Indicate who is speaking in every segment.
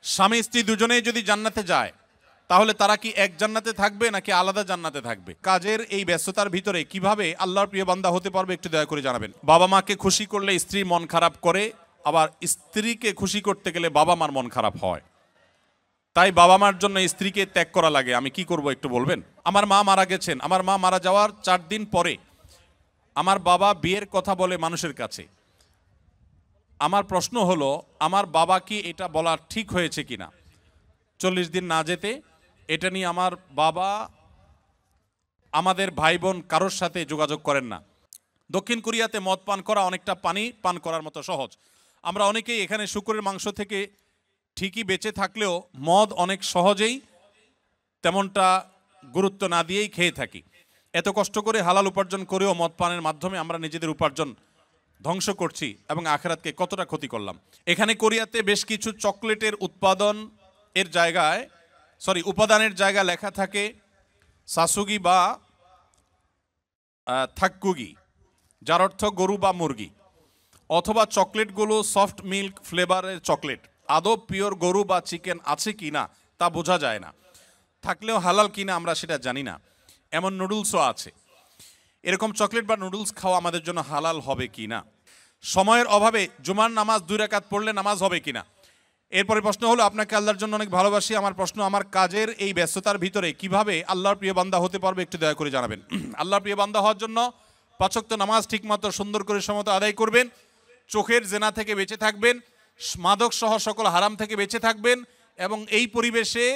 Speaker 1: স্বামী স্ত্রী দুজনেই যদি জান্নাতে যায় তাহলে তারা কি এক জান্নাতে থাকবে নাকি আলাদা জান্নাতে থাকবে? কাজের এই ব্যস্ততার ভিতরে কিভাবে আল্লাহর প্রিয় বান্দা হতে পারবে একটু দয়া করে জানাবেন। বাবা মাকে খুশি করলে স্ত্রী মন খারাপ করে, আবার স্ত্রীকে খুশি করতে গেলে বাবা মার মন খারাপ হয়। তাই বাবা মার জন্য স্ত্রীকে ত্যাগ করা লাগে। আমি কি করব একটু বলবেন? আমার মা মারা গেছেন। আমার মা মারা যাওয়ার 4 দিন পরে আমার বাবা বিয়ের কথা বলে মানুষের কাছে। আমার প্রশ্ন হলো, আমার বাবা কি এটা বলা ঠিক হয়েছে কিনা 40 দিন না যেতে? এটা নিয়ে আমার বাবা আমাদের ভাই বোন কারোর সাথে যোগাযোগ করেন না। দক্ষিণ কোরিয়াতে মদ পান করা অনেকটা পানি পান করার মতো সহজ। আমরা অনেকেই এখানে শুকরের মাংস থেকে ঠিকই বেঁচে থাকলেও মদ অনেক সহজেই তেমনটা গুরুত্ব না দিয়েই খেয়ে থাকি। এত কষ্ট করে হালাল উপার্জন করেও মদ পানের মাধ্যমে আমরা নিজেদের উপার্জন ধ্বংস করছি এবং আখিরাতকে কতটা ক্ষতি করলাম। এখানে কোরিয়াতে বেশ কিছু চকলেটের উপাদানের জায়গা লেখা থাকে সাসুগি বা থাক্কুগি, যার অর্থ গরু বা মুরগি, অথবা চকলেটগুলো সফট মিল্ক ফ্লেভারের চকলেট। আদৌ পিওর গরু বা চিকেন আছে কিনা তা বোঝা যায় না, থাকলেও হালাল কিনা আমরা সেটা জানি না। এমন নুডলসও আছে। এরকম চকলেট বা নুডলস খাওয়া আমাদের জন্য হালাল হবে কিনা? সময়ের অভাবে জুমার নামাজ 2 রাকাত পড়লে নামাজ হবে কিনা? এরপরে প্রশ্ন হলো, আপনাকে আল্লাহর জন্য অনেক ভালোবাসি। আমার প্রশ্ন, আমার কাজের এই ব্যস্ততার ভিতরে কিভাবে আল্লাহর প্রিয় বান্দা হতে পারবে একটু দয়া করে জানাবেন। আল্লাহর প্রিয় বান্দা হওয়ার জন্য 5 ওয়াক্ত নামাজ ঠিকমতো সুন্দর করে সমত আদায় করবেন, চোখের জেনা থেকে বেঁচে থাকবেন, মাদক সহ সকল হারাম থেকে বেঁচে থাকবেন, এবং এই পরিবেশে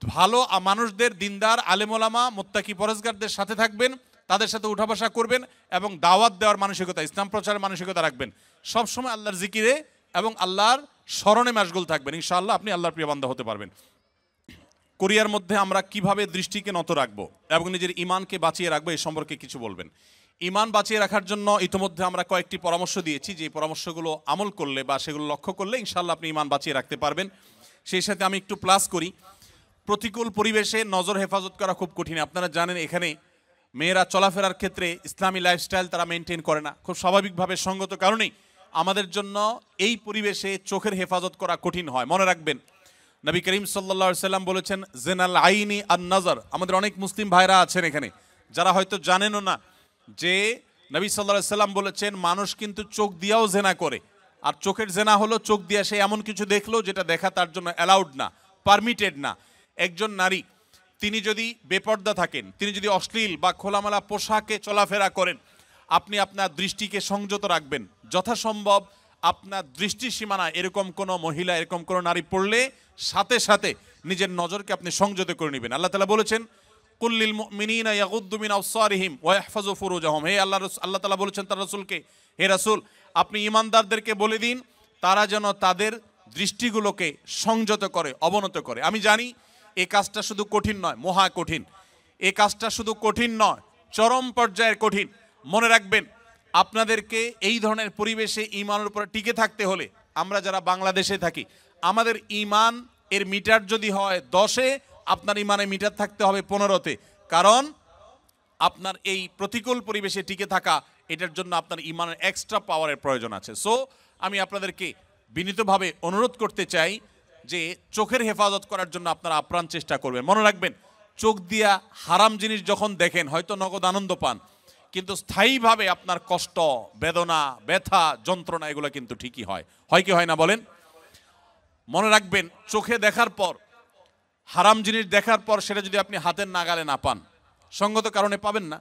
Speaker 1: ভালো মানুষদের, দিনদার আলেমোলামা মুত্তাকি পরেজগারদের সাথে থাকবেন, তাদের সাথে উঠা বসা করবেন এবং দাওয়াত দেওয়ার মানসিকতা, ইসলাম প্রচারের মানসিকতা রাখবেন। সবসময় আল্লাহর জিকিরে এবং আল্লাহর স্মরণে মাশগুল থাকবেন। ইনশাআল্লাহ আপনি আল্লাহর প্রিয় বান্দা হতে পারবেন। কোরিয়ার মধ্যে আমরা কিভাবে দৃষ্টিকে নত রাখবো এবং নিজের ইমানকে বাঁচিয়ে রাখবো এই সম্পর্কে কিছু বলবেন। ইমান বাঁচিয়ে রাখার জন্য ইতিমধ্যে আমরা কয়েকটি পরামর্শ দিয়েছি, যে পরামর্শগুলো আমল করলে বা সেগুলো লক্ষ্য করলে ইনশাআল্লাহ আপনি ইমান বাঁচিয়ে রাখতে পারবেন। সেই সাথে আমি একটু প্লাস করি, প্রতিকূল পরিবেশে নজর হেফাজত করা খুব কঠিন। আপনারা জানেন এখানে মেয়েরা চলাফেরার ক্ষেত্রে ইসলামী লাইফস্টাইল তারা মেনটেন করে না, খুব স্বাভাবিকভাবে সঙ্গত কারণেই আমাদের জন্য এই পরিবেশে চোখের হেফাজত করা কঠিন হয়। মনে রাখবেন, নবী করিম সাল্লাল্লাহু আলাইহি সাল্লাম বলেছেন, জেনাল আইনি আন নজর। আমাদের অনেক মুসলিম ভাইরা আছেন এখানে যারা হয়তো জানেনও না যে নবী সাল্লাল্লাহু আলাইহি সাল্লাম বলেছেন মানুষ কিন্তু চোখ দিয়েও জেনা করে। আর চোখের জেনা হলো চোখ দিয়ে সে এমন কিছু দেখলো যেটা দেখা তার জন্য অ্যালাউড না, পারমিটেড না। একজন নারী তিনি যদি বেপর্দা থাকেন, তিনি যদি অশ্লীল বা খোলামেলা পোশাকে চলাফেরা করেন, আপনি আপনার দৃষ্টিকে সংযত রাখবেন। যথাসম্ভব আপনার দৃষ্টি সীমানায় এরকম কোনো মহিলা, এরকম কোনো নারী পড়লে সাথে সাথে নিজের নজরকে আপনি সংযত করে নেবেন। আল্লাহ তাআলা বলেছেন, কুল্লিল মুমিনিনা ইয়াগুদ্দু মিন আবসারিহিম ওয়া ইয়াহফাযু ফুরুজাহুম। হে আল্লাহ তাআলা বলেছেন তার রাসূলকে, হে রাসূল আপনি ঈমানদারদেরকে বলে দিন তারা যেন তাদের দৃষ্টিগুলোকে সংযত করে, অবনত করে। আমি জানি এই কাজটা শুধু কঠিন নয়, মহা কঠিন। এই কাজটা শুধু কঠিন নয়, চরম পর্যায়ের কঠিন। মনে রাখবেন, আপনাদেরকে এই ধরনের পরিবেশে ঈমানের উপর টিকে থাকতে হলে, আমরা যারা বাংলাদেশে থাকি, আমাদের ঈমান এর মিটার যদি হয় 10-এ, আপনার ঈমানের মিটার থাকতে হবে 15-তে। কারণ আপনার এই প্রতিকূল পরিবেশে টিকে থাকা, এটার জন্য আপনার ঈমানের এক্সট্রা পাওয়ারের প্রয়োজন আছে। সো আমি আপনাদেরকে বিনীতভাবে অনুরোধ করতে চাই যে চোখের হেফাজত করার জন্য আপনারা আপ্রাণ চেষ্টা করবেন। মনে রাখবেন, চোখ দিয়া হারাম জিনিস যখন দেখেন হয়তো নগদ আনন্দ পান, কিন্তু স্থায়ীভাবে আপনার কষ্ট, বেদনা, ব্যথা, যন্ত্রণা এগুলো কিন্তু ঠিকই হয়। হয় কি হয় না বলেন? মনে রাখবেন, চোখে দেখার পর, হারাম জিনিস দেখার পর সেটা যদি আপনি হাতের নাগালে না পান, সঙ্গত কারণে পাবেন না,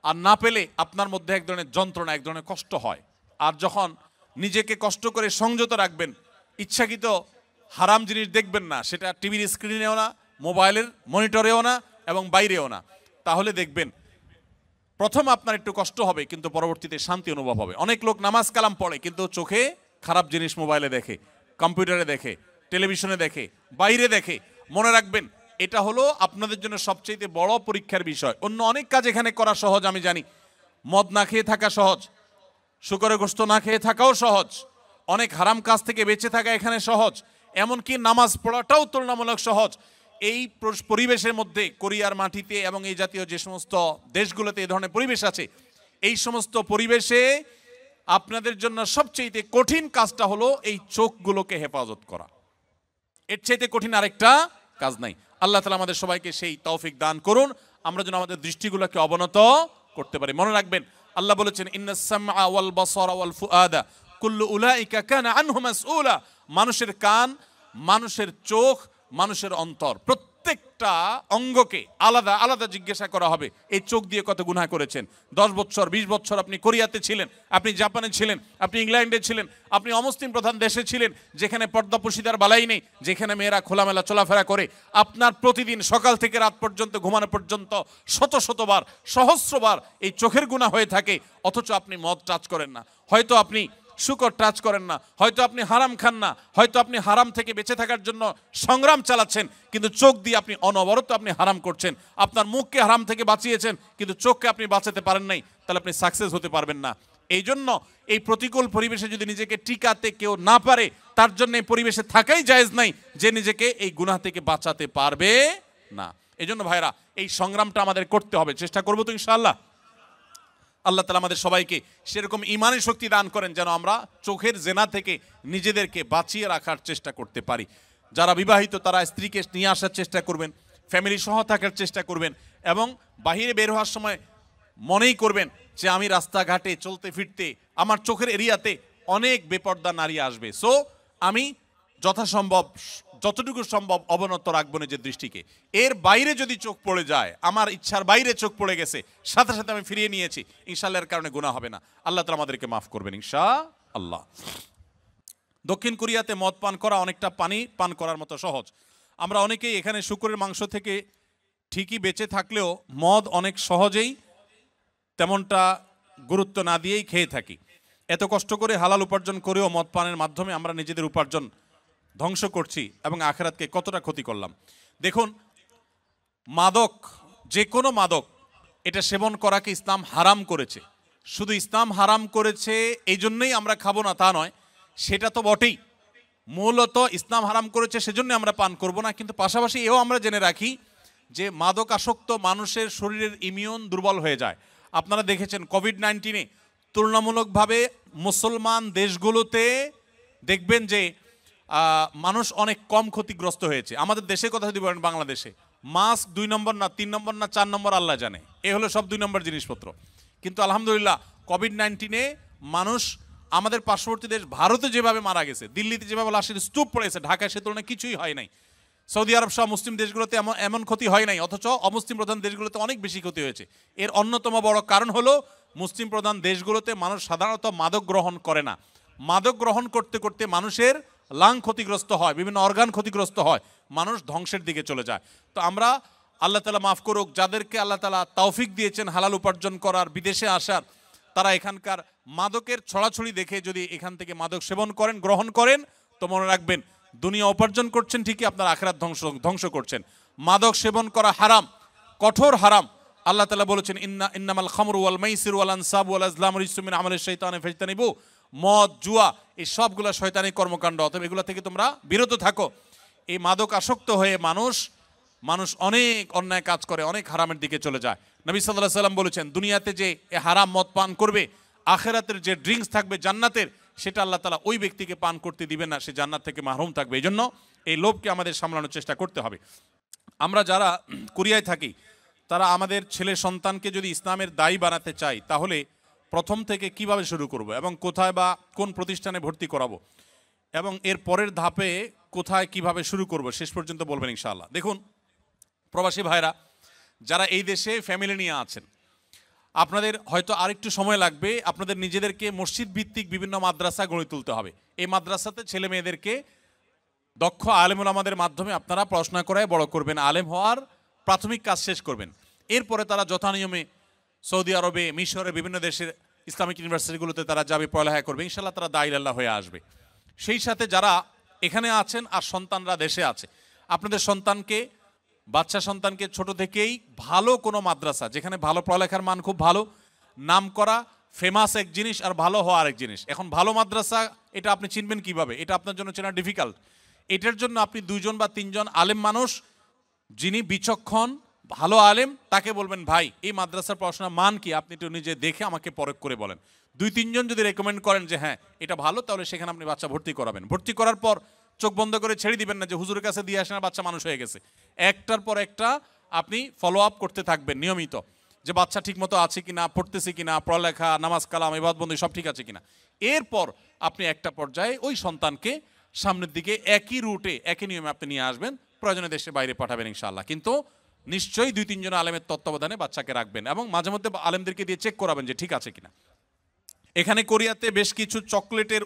Speaker 1: আর না পেলে আপনার মধ্যে এক ধরনের যন্ত্রণা, এক ধরনের কষ্ট হয়। আর যখন নিজেকে কষ্ট করে সংযত রাখবেন, ইচ্ছাকৃত হারাম জিনিস দেখবেন না, সেটা টিভির স্ক্রিনেও না, মোবাইলের মনিটরেও না এবং বাইরেও না, তাহলে দেখবেন প্রথম আপনার একটু কষ্ট হবে কিন্তু পরবর্তীতে শান্তি অনুভব হবে। অনেক লোক নামাজ কালাম পড়ে কিন্তু চোখে খারাপ জিনিস মোবাইলে দেখে, কম্পিউটারে দেখে, টেলিভিশনে দেখে, বাইরে দেখে। মনে রাখবেন, এটা হলো আপনাদের জন্য সবচেয়ে বড় পরীক্ষার বিষয়। অন্য অনেক কাজ এখানে করা সহজ, আমি জানি। মদ না খেয়ে থাকা সহজ, শুকরের গোশত না খেয়ে থাকাও সহজ, অনেক হারাম কাজ থেকে বেঁচে থাকা এখানে সহজ, এমনকি নামাজ পড়াটাও তুলনামূলক সহজ। এই পরিবেশের মধ্যে, কোরিয়ার মাটিতে এবং এই জাতীয় যে সমস্ত দেশগুলোতে এই ধরনের পরিবেশ আছে, এই সমস্ত পরিবেশে আপনাদের জন্য সবচেয়ে কঠিন কাজটা হলো এই চোখগুলোকে হেফাজত করা। এর চাইতে কঠিন আরেকটা কাজ নাই। আল্লাহ তাআলা আমাদের সবাইকে সেই তৌফিক দান করুন, আমরা যেন আমাদের দৃষ্টিগুলোকে অবনত করতে পারি। মনে রাখবেন আল্লাহ বলেছেন ইন্নাস সামআ ওয়াল বাসারা ওয়াল ফুআদা কুল্লু উলাইকা কানা আনহু মাসউলা। মানুষের কান, মানুষের চোখ, মানুষের অন্তর, প্রত্যেকটা অঙ্গকে আলাদা আলাদা জিজ্ঞাসা করা হবে এই চোখ দিয়ে কত গুনাহ করেছেন। 10 বছর 20 বছর আপনি কোরিয়াতে ছিলেন, আপনি জাপানে ছিলেন, আপনি ইংল্যান্ডে ছিলেন, আপনি অমুসলিম প্রধান দেশে ছিলেন যেখানে পর্দাপোশিদার বালাই নেই, যেখানে মেয়েরা খোলামেলা চলাফেরা করে। আপনার প্রতিদিন সকাল থেকে রাত পর্যন্ত ঘুমানো পর্যন্ত শত শতবার সহস্রবার এই চোখের গুনাহ হয়ে থাকে, অথচ আপনি মদ টাচ করেন না, হয়তো আপনি শুকর টাচ করেন না, হয়তো আপনি হারাম খান না, হয়তো আপনি হারাম থেকে বেঁচে থাকার জন্য সংগ্রাম চালাচ্ছেন, কিন্তু চোখ দিয়ে আপনি অনবরত আপনি হারাম করছেন। আপনার মুখকে হারাম থেকে বাঁচিয়েছেন কিন্তু চোখকে আপনি বাঁচাতে পারেন নাই, তাহলে আপনি সাকসেস হতে পারবেন না। এই জন্য এই প্রতিকূল পরিবেশে যদি নিজেকে টিকাতে কেউ না পারে, তার জন্য এই পরিবেশে থাকাই জায়েজ নাই যে নিজেকে এই গুনাহ থেকে বাঁচাতে পারবে না। এই জন্য ভাইরা এই সংগ্রামটা আমাদের করতে হবে, চেষ্টা করবো তো ইনশাআল্লাহ। আল্লাহ তাআলা আমাদের সবাইকে সেরকম ঈমানের শক্তি দান করেন যেন আমরা চোখের জেনা থেকে নিজেদেরকে বাঁচিয়ে রাখার চেষ্টা করতে পারি। যারা বিবাহিত তারা স্ত্রীকে নিয়ে আসার চেষ্টা করবেন, ফ্যামিলি সহ থাকার চেষ্টা করবেন, এবং বাহিরে বের হওয়ার সময় মনেই করবেন যে আমি রাস্তাঘাটে চলতে ফিরতে আমার চোখের এরিয়াতে অনেক বেপর্দা নারী আসবে, সো আমি যথাসম্ভব যতটুকু সম্ভব অবনত রাখবো নিজের দৃষ্টিকে। এর বাইরে যদি চোখ পড়ে যায়, আমার ইচ্ছার বাইরে চোখ পড়ে গেছে, সাথে সাথে আমি ফিরিয়ে নিয়েছি, ইনশাআল্লাহ এর কারণে গুনাহ হবে না। আল্লাহ তাআলা আমাদেরকে মাফ করবেন ইনশাআল্লাহ। দক্ষিণ কোরিয়াতে মদ পান করা অনেকটা পানি পান করার মতো সহজ। আমরা অনেকেই এখানে শুকরের মাংস থেকে ঠিকই বেঁচে থাকলেও মদ অনেক সহজেই তেমনটা গুরুত্ব না দিয়েই খেয়ে থাকি। এত কষ্ট করে হালাল উপার্জন করেও মদ পানের মাধ্যমে আমরা নিজেদের উপার্জন ধ্বংস করছি এবং আখিরাতকে কতটা ক্ষতি করলাম। দেখুন, মাদক, যে কোনো মাদক, এটা সেবন করাকে ইসলাম হারাম করেছে। শুধু ইসলাম হারাম করেছে এই জন্যই আমরা খাবো না তা নয়, সেটা তো বটেই। মূলত ইসলাম হারাম করেছে সেজন্য আমরা পান করব না, কিন্তু পাশাপাশি এও আমরা জেনে রাখি যে মাদক আসক্ত মানুষের শরীরের ইমিউন দুর্বল হয়ে যায়। আপনারা দেখেছেন কোভিড-19 তুলনামূলকভাবে মুসলমান দেশগুলোতে দেখবেন যে মানুষ অনেক কম ক্ষতিগ্রস্ত হয়েছে। আমাদের দেশের কথা যদি বলেন, বাংলাদেশে মাস্ক 2 নম্বর না 3 নম্বর না 4 নম্বর আল্লাহ জানে, এ হলো সব 2 নম্বর জিনিসপত্র। কিন্তু আলহামদুলিল্লাহ কোভিড-19 মানুষ আমাদের পার্শ্ববর্তী দেশ ভারতে যেভাবে মারা গেছে, দিল্লিতে যেভাবে লাশের স্তূপ পড়েছে, ঢাকায় সে তুলনায় কিছুই হয় নাই। সৌদি আরব সহ মুসলিম দেশগুলোতে এমন ক্ষতি হয় নাই, অথচ অমুসলিম প্রধান দেশগুলোতে অনেক বেশি ক্ষতি হয়েছে। এর অন্যতম বড় কারণ হলো মুসলিম প্রধান দেশগুলোতে মানুষ সাধারণত মাদক গ্রহণ করে না। মাদক গ্রহণ করতে করতে মানুষের লাং ক্ষতিগ্রস্ত হয়, বিভিন্ন অর্গান ক্ষতিগ্রস্ত হয়, মানুষ ধ্বংসের দিকে চলে যায়। তো আমরা, আল্লাহ তাআলা মাফ করুক, যাদেরকে আল্লাহ তাআলা তৌফিক দিয়েছেন হালাল উপার্জন করার, বিদেশে আসার, তারা এখানকার মাদকের ছড়াছড়ি দেখে যদি এখান থেকে মাদক সেবন করেন, গ্রহণ করেন, তো মনে রাখবেন দুনিয়া উপার্জন করছেন ঠিকই, আপনার আখিরাত ধ্বংস করছেন। মাদক সেবন করা হারাম, কঠোর হারাম। আল্লাহ তাআলা বলেছেন ইন্নামাল খামরু ওয়াল মাইসিরু ওয়াল আনসাবু ওয়াল আজলামু রিজসুম মিন আমালিশ শাইতানি ফাজতানিবু। মদ, জুয়া, এই সবগুলো শয়তানি কর্মকাণ্ড, অতএব এগুলো থেকে তোমরা বিরত থাকো। এই মাদক আসক্ত হয়ে মানুষ অনেক অন্যায় কাজ করে, অনেক হারামের দিকে চলে যায়। নবী সাল্লাল্লাহু আলাইহি ওয়াসাল্লাম বলেছেন, দুনিয়াতে যে হারাম মদ পান করবে, আখিরাতের যে ড্রিঙ্কস থাকবে জান্নাতের, সেটা আল্লাহ তাআলা ওই ব্যক্তিকে পান করতে দিবেন না, সে জান্নাত থেকে মাহরুম থাকবে। এই জন্য এই লোভকে আমাদের সামলানোর চেষ্টা করতে হবে। আমরা যারা কোরিয়ায় থাকি, তারা আমাদের ছেলে সন্তানকে যদি ইসলামের দায়ী বানাতে চাই, তাহলে প্রথম থেকে কিভাবে শুরু করব এবং কোথায় বা কোন প্রতিষ্ঠানে ভর্তি করাবো, এবং এর পরের ধাপে কোথায় কিভাবে শুরু করব, শেষ পর্যন্ত বলবেন ইনশাআল্লাহ। দেখুন, প্রবাসী ভাইরা যারা এই দেশে ফ্যামিলি নিয়ে আছেন, আপনাদের হয়তো আরেকটু সময় লাগবে। আপনাদের নিজেদেরকে মসজিদ ভিত্তিক বিভিন্ন মাদ্রাসা গড়ে তুলতে হবে। এই মাদ্রাসাতে ছেলে মেয়েদেরকে দক্ষ আলেম ওলামাদের মাধ্যমে আপনারা পড়াশোনা করায় বড় করবেন, আলেম হওয়ার প্রাথমিক কাজ শেষ করবেন। এরপরে তারা যথানিয়মে সৌদি আরবে, মিশরে, বিভিন্ন দেশের ইসলামিক ইউনিভার্সিটিগুলোতে তারা যাবে, পড়ালেখা করবে, ইনশাআল্লাহ তারা দায়ী আল্লাহ হয়ে আসবে। সেই সাথে যারা এখানে আছেন আর সন্তানরা দেশে আছে, আপনাদের সন্তানকে, বাচ্চা সন্তানকে ছোট থেকেই ভালো কোনো মাদ্রাসা, যেখানে ভালো পড়ালেখার মান খুব ভালো, নাম করা, ফেমাস এক জিনিস, আর ভালো হওয়া আরেক জিনিস। এখন ভালো মাদ্রাসা এটা আপনি চিনবেন কিভাবে? এটা আপনার জন্য চেনা ডিফিকাল্ট। এটার জন্য আপনি 2 জন বা 3 জন আলেম মানুষ, যিনি বিচক্ষণ ভালো আলেম, তাকে বলবেন, ভাই এই মাদ্রাসার পড়াশোনার মান কি, আপনি একটু নিজে দেখে আমাকে পরখ করে বলেন। 2-3 জন যদি রেকমেন্ড করেন যে হ্যাঁ এটা ভালো, তাহলে সেখানে আপনি বাচ্চা ভর্তি করাবেন। ভর্তি করার পর চোখ বন্ধ করে ছেড়ে দিবেন না যে হুজুরের কাছে দিয়ে আসেন আর বাচ্চা মানুষ হয়ে গেছে। একটার পর একটা আপনি ফলো আপ করতে থাকবেন নিয়মিত, যে বাচ্চা ঠিকমতো আছে কিনা, পড়তেছে কিনা, পড়ালেখা, নামাজ কালাম, ইবাদতবন্দি সব ঠিক আছে কিনা। এরপর আপনি একটা পর্যায়ে ওই সন্তানকে সামনের দিকে একই রুটে একই নিয়মে আপনি নিয়ে আসবেন, প্রয়োজনে দেশের বাইরে পাঠাবেন ইনশাআল্লাহ। কিন্তু নিশ্চয়ই 2-3 জন আলেমের তত্ত্বাবধানে বাচ্চাকে রাখবেন এবং মাঝে মধ্যে আলেমদেরকে দিয়ে চেক করাবেন যে ঠিক আছে কিনা। এখানে কোরিয়াতে বেশ কিছু চকলেটের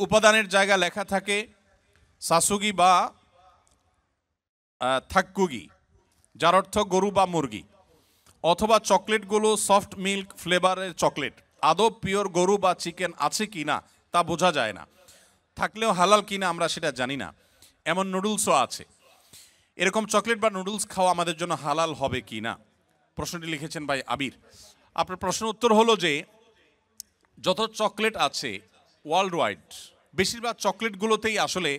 Speaker 1: উপাদানের জায়গায় লেখা থাকে সাসুগি বা থাক্কুগি, যার অর্থ গরু বা মুরগি, অথবা চকলেটগুলো সফট মিল্ক ফ্লেভারের চকলেট। আদৌ পিওর গরু বা চিকেন আছে কি না তা বোঝা যায় না, থাকলেও হালাল কিনা আমরা সেটা জানি না। এমন নুডলসও আছে। এরকম চকলেট বা নুডলস খাওয়া আমাদের জন্য হালাল হবে কি না, প্রশ্নটি লিখেছেন ভাই আবির। আপনার প্রশ্নের উত্তর হলো যে যত চকলেট আছে ওয়ার্ল্ড ওয়াইড, বেশিরভাগ চকলেটগুলোতেই আসলে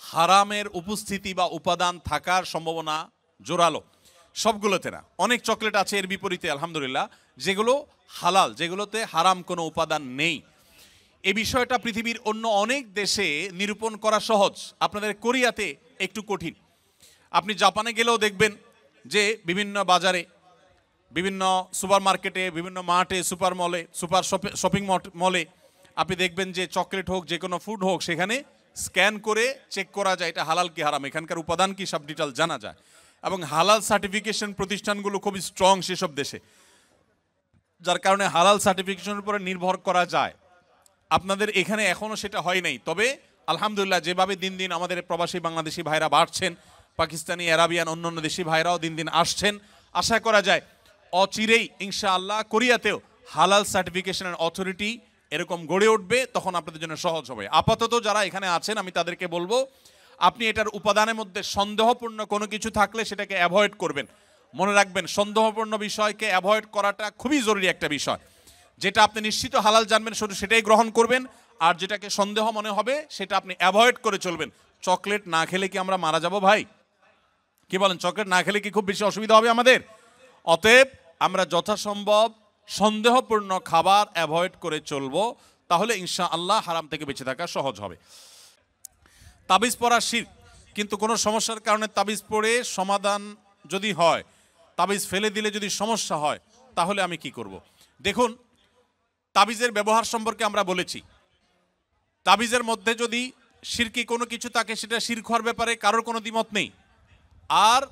Speaker 1: হারামের উপস্থিতি বা উপাদান থাকার সম্ভাবনা জোরালো। সবগুলোতে না, অনেক চকলেট আছে এর বিপরীতে আলহামদুলিল্লাহ যেগুলো হালাল, যেগুলোতে হারাম কোনো উপাদান নেই। এই বিষয়টা পৃথিবীর অন্য অনেক দেশে নিরূপণ করা সহজ, আপনাদের কোরিয়াতে একটু কঠিন। আপনি জাপানে গেলেও দেখবেন যে বিভিন্ন বাজারে, বিভিন্ন সুপার মার্কেটে, বিভিন্ন মার্টে, সুপার মলে, শপিং মলে আপনি দেখবেন যে চকলেট হোক, যে কোনো ফুড হোক, সেখানে স্ক্যান করে চেক করা যায় এটা হালাল কি হারাম, এখানকার উপাদান কি, সব ডিটেল জানা যায়। এবং হালাল সার্টিফিকেশন প্রতিষ্ঠানগুলো খুবই স্ট্রং সেসব দেশে, যার কারণে হালাল সার্টিফিকেশনের উপরে নির্ভর করা যায়। আপনাদের এখানে এখনও সেটা হয় নাই, তবে আলহামদুলিল্লাহ যেভাবে দিন দিন আমাদের প্রবাসী বাংলাদেশি ভাইরা বাড়ছেন, পাকিস্তানি, আরাবিয়ান, অন্যান্য দেশি ভাইরাও দিন দিন আসছেন, আশা করা যায় অচিরেই ইনশাআল্লাহ কোরিয়াতেও হালাল সার্টিফিকেশনের অথরিটি এরকম গড়ে উঠবে, তখন আপনাদের জন্য সহজ হবে। আপাতত যারা এখানে আছেন আমি তাদেরকে বলবো আপনি এটার উপাদানের মধ্যে সন্দেহপূর্ণ কোনো কিছু থাকলে সেটাকে অ্যাভয়েড করবেন। মনে রাখবেন সন্দেহপূর্ণ বিষয়কে অ্যাভয়েড করাটা খুবই জরুরি একটা বিষয়। যেটা আপনি নিশ্চিত হালাল জানবেন শুধু সেটাই গ্রহণ করবেন, আর যেটাকে সন্দেহ মনে হবে সেটা আপনি অ্যাভয়েড করে চলবেন। চকলেট না খেলে কি আমরা মারা যাব ভাই? কি বলেন, চকলেট না খেলে কি খুব বেশি অসুবিধা হবে আমাদের? অতএব আমরা যথাসম্ভব সন্দেহপূর্ণ খাবার অ্যাভয়েড করে চলবো, তাহলে ইনশাআল্লাহ হারাম থেকে বেঁচে থাকা সহজ হবে। তাবিজ পরা শিরক, কিন্তু কোনো সমস্যার কারণে তাবিজ পড়ে সমাধান যদি হয়, তাবিজ ফেলে দিলে যদি সমস্যা হয়, তাহলে আমি কি করব? দেখুন, তাবিজের ব্যবহার সম্পর্কে আমরা বলেছি। তাবিজের মধ্যে যদি শিরকি কোনো কিছু থাকে সেটা শিরক হওয়ার ব্যাপারে কারোর কোনো দ্বিমত নেই। আর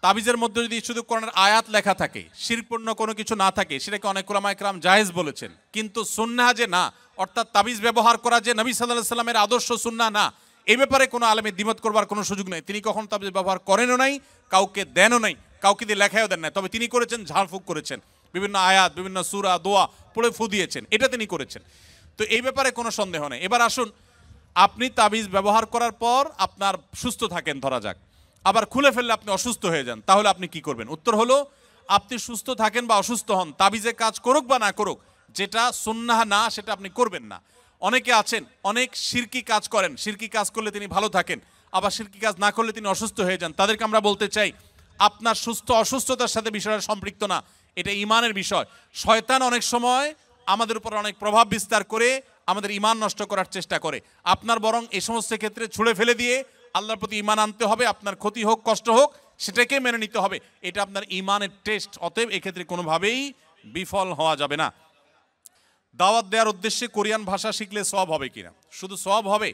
Speaker 1: তাবিজের মধ্যে যদি শুধু কোরআনের আয়াত লেখা থাকে, শিরকপূর্ণ কোনো কিছু না থাকে, সেটাকে অনেক উলামা ইকরাম জায়েজ বলেছেন। কিন্তু সুন্নাহ যে না, অর্থাৎ তাবিজ ব্যবহার করা যে নবী সাল্লাল্লাহু আলাইহি সাল্লামের আদর্শ সুন্নাহ না, এই ব্যাপারে কোনো আলেমের দ্বিমত করবার কোনো সুযোগ নেই। তিনি কখনো তাবিজ ব্যবহার করেনও নাই, কাউকে দেনও নাই, কাউকে দিয়ে লেখায়ও দেন নাই। তবে তিনি করেছেন ঝাড়ফুঁক করেছেন, বিভিন্ন আয়াত, বিভিন্ন সূরা, দোয়া পড়ে ফু দিয়েছেন, এটা তিনি করেছেন। তো এই ব্যাপারে কোনো সন্দেহ নেই। এবার আসুন, আপনি তাবিজ ব্যবহার করার পর আপনার সুস্থ থাকেন ধরা যাক, আবার খুলে ফেললে আপনি অসুস্থ হয়ে যান, তাহলে আপনি কি করবেন? উত্তর হলো, আপনি সুস্থ থাকেন বা অসুস্থ হন, তাবিজে কাজ করুক বা না করুক, যেটা সুন্নাহ না সেটা আপনি করবেন না। অনেকে আছেন অনেক শিরকি কাজ করেন, শিরকি কাজ করলে তিনি ভালো থাকেন, আবার শিরকি কাজ না করলে তিনি অসুস্থ হয়ে যান। তাদেরকে আমরা বলতে চাই, আপনার সুস্থ অসুস্থতার সাথে বিষয়টা সম্পৃক্ত না, এটা ইমানের বিষয়। শয়তান অনেক সময় আমাদের উপর অনেক প্রভাব বিস্তার করে আমাদের ইমান নষ্ট করার চেষ্টা করে। আপনার বরং এই সমস্ত ক্ষেত্রে ছুঁড়ে ফেলে দিয়ে আল্লাহর প্রতি ইমান আনতে হবে। আপনার ক্ষতি হোক, কষ্ট হোক, সেটাকে মেনে নিতে হবে, এটা আপনার ইমানের টেস্ট। অতএব এক্ষেত্রে কোনোভাবেই বিফল হওয়া যাবে না। দাওয়াত দেওয়ার উদ্দেশ্যে কোরিয়ান ভাষা শিখলে সওয়াব হবে কিনা? শুধু সওয়াব হবে?